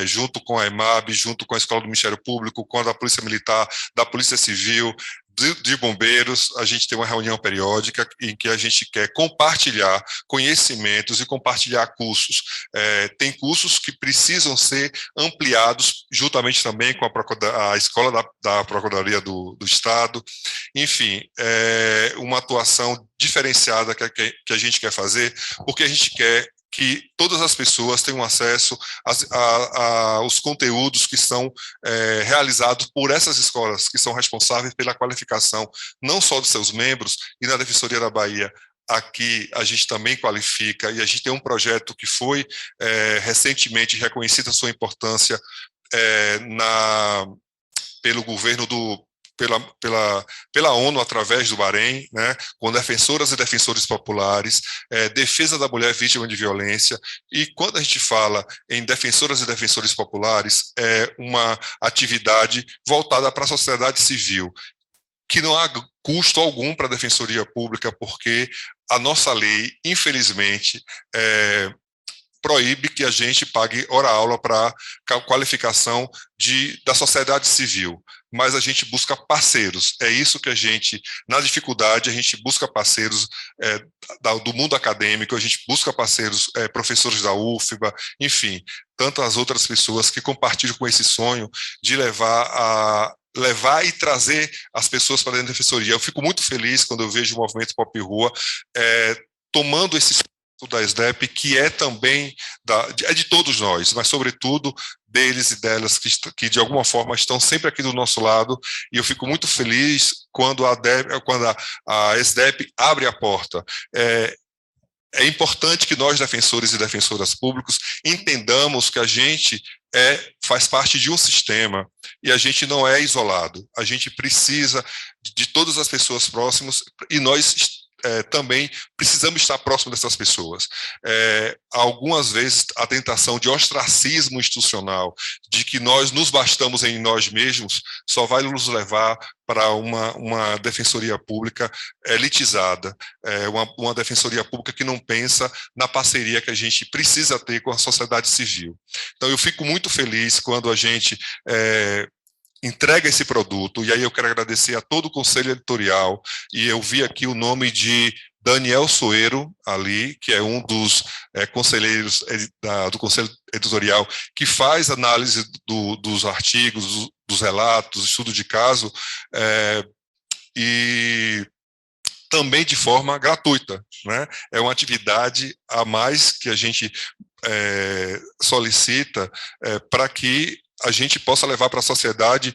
junto com a EMAB, junto com a Escola do Ministério Público, com a da Polícia Militar, da Polícia Civil, de bombeiros, a gente tem uma reunião periódica em que a gente quer compartilhar conhecimentos e compartilhar cursos. Tem cursos que precisam ser ampliados, juntamente também com a escola da Procuradoria do Estado. Enfim, uma atuação diferenciada que a gente quer fazer, porque a gente quer que todas as pessoas tenham acesso aos conteúdos que são realizados por essas escolas, que são responsáveis pela qualificação não só dos seus membros, e na Defensoria da Bahia, aqui a gente também qualifica, e a gente tem um projeto que foi recentemente reconhecido a sua importância pelo governo pela ONU, através do Bahrein, né, com defensoras e defensores populares, defesa da mulher vítima de violência. E quando a gente fala em defensoras e defensores populares, é uma atividade voltada para a sociedade civil, que não há custo algum para a Defensoria Pública, porque a nossa lei, infelizmente, proíbe que a gente pague hora-aula para qualificação da sociedade civil, mas a gente busca parceiros. É isso que a gente, na dificuldade, a gente busca parceiros do mundo acadêmico, a gente busca parceiros, professores da UFBA, enfim, tantas outras pessoas que compartilham com esse sonho de levar e trazer as pessoas para dentro da defensoria. Eu fico muito feliz quando eu vejo o movimento Pop Rua tomando esse da SDEP, que é também de todos nós, mas sobretudo deles e delas que de alguma forma estão sempre aqui do nosso lado, e eu fico muito feliz quando a SDEP abre a porta. É importante que nós, defensores e defensoras públicos, entendamos que a gente faz parte de um sistema e a gente não é isolado. A gente precisa de todas as pessoas próximas e nós também precisamos estar próximo dessas pessoas. Algumas vezes a tentação de ostracismo institucional, de que nós nos bastamos em nós mesmos, só vai nos levar para uma defensoria pública elitizada, uma defensoria pública que não pensa na parceria que a gente precisa ter com a sociedade civil. Então, eu fico muito feliz quando a gente entrega esse produto, e aí eu quero agradecer a todo o Conselho Editorial, e eu vi aqui o nome de Daniel Soeiro ali, que é um dos conselheiros do Conselho Editorial, que faz análise dos artigos, dos relatos, estudo de caso, e também de forma gratuita, né? É uma atividade a mais que a gente solicita para que a gente possa levar para a sociedade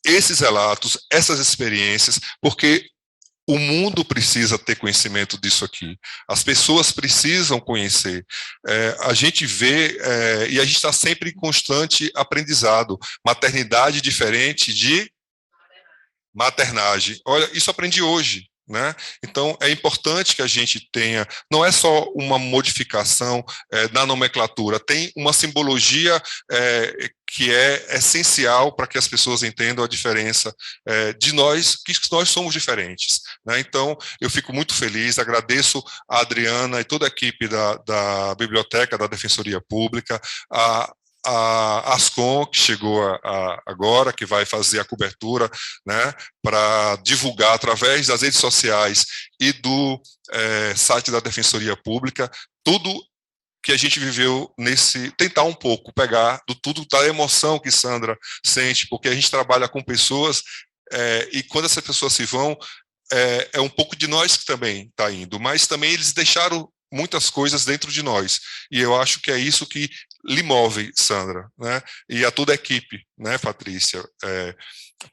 esses relatos, essas experiências, porque o mundo precisa ter conhecimento disso aqui. As pessoas precisam conhecer. A gente vê, e a gente está sempre em constante aprendizado. Maternidade diferente de maternagem. Olha, isso aprendi hoje. Né? Então, é importante que a gente tenha, não é só uma modificação na nomenclatura, tem uma simbologia que é essencial para que as pessoas entendam a diferença de nós, que nós somos diferentes. Né? Então, eu fico muito feliz, agradeço a Adriana e toda a equipe da Biblioteca da Defensoria Pública, a Ascom, que chegou agora, que vai fazer a cobertura, né, para divulgar através das redes sociais e do site da Defensoria Pública, tudo que a gente viveu tentar um pouco pegar tudo da emoção que Sandra sente, porque a gente trabalha com pessoas, e quando essas pessoas se vão, é um pouco de nós que também está indo, mas também eles deixaram muitas coisas dentro de nós, e eu acho que é isso que lhe move, Sandra, né? E a toda a equipe, né, Patrícia,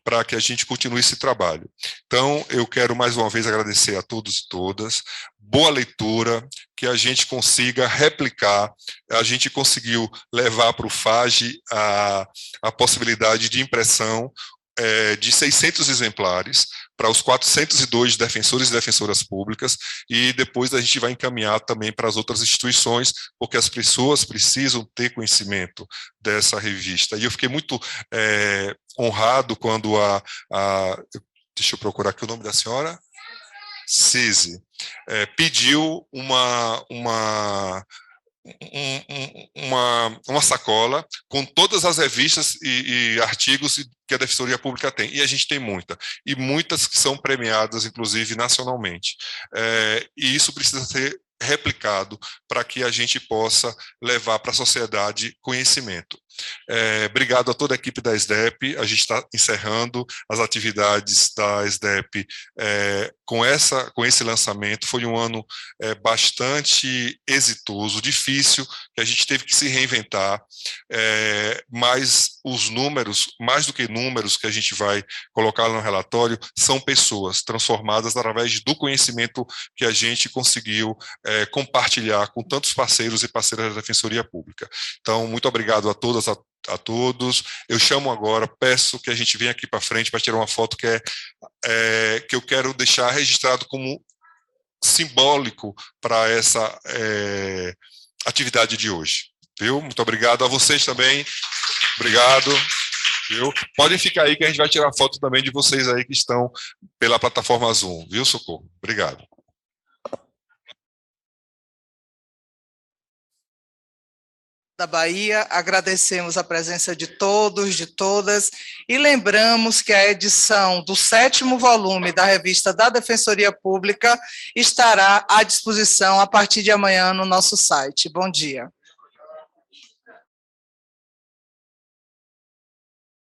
para que a gente continue esse trabalho. Então, eu quero mais uma vez agradecer a todos e todas, boa leitura, que a gente consiga replicar, a gente conseguiu levar para o FAGE a possibilidade de impressão de 600 exemplares para os 402 defensores e defensoras públicas, e depois a gente vai encaminhar também para as outras instituições, porque as pessoas precisam ter conhecimento dessa revista. E eu fiquei muito honrado quando deixa eu procurar aqui o nome da senhora, Cise, pediu uma sacola com todas as revistas e artigos que a Defensoria Pública tem, e a gente tem muitas que são premiadas, inclusive, nacionalmente. E isso precisa ser replicado para que a gente possa levar para a sociedade conhecimento. Obrigado a toda a equipe da SDEP. A gente está encerrando as atividades da SDEP com esse lançamento. Foi um ano bastante exitoso, difícil, que a gente teve que se reinventar, mas os números, mais do que números que a gente vai colocar no relatório, são pessoas transformadas através do conhecimento que a gente conseguiu compartilhar com tantos parceiros e parceiras da Defensoria Pública. Então, muito obrigado a todas, a todos. Eu chamo agora, peço que a gente venha aqui para frente para tirar uma foto que eu quero deixar registrado como simbólico para essa atividade de hoje. Viu? Muito obrigado a vocês também. Obrigado. Viu? Podem ficar aí que a gente vai tirar foto também de vocês aí que estão pela plataforma Zoom. Viu, Socorro? Obrigado. Da Bahia, agradecemos a presença de todos, de todas, e lembramos que a edição do 7º volume da revista da Defensoria Pública estará à disposição a partir de amanhã no nosso site. Bom dia.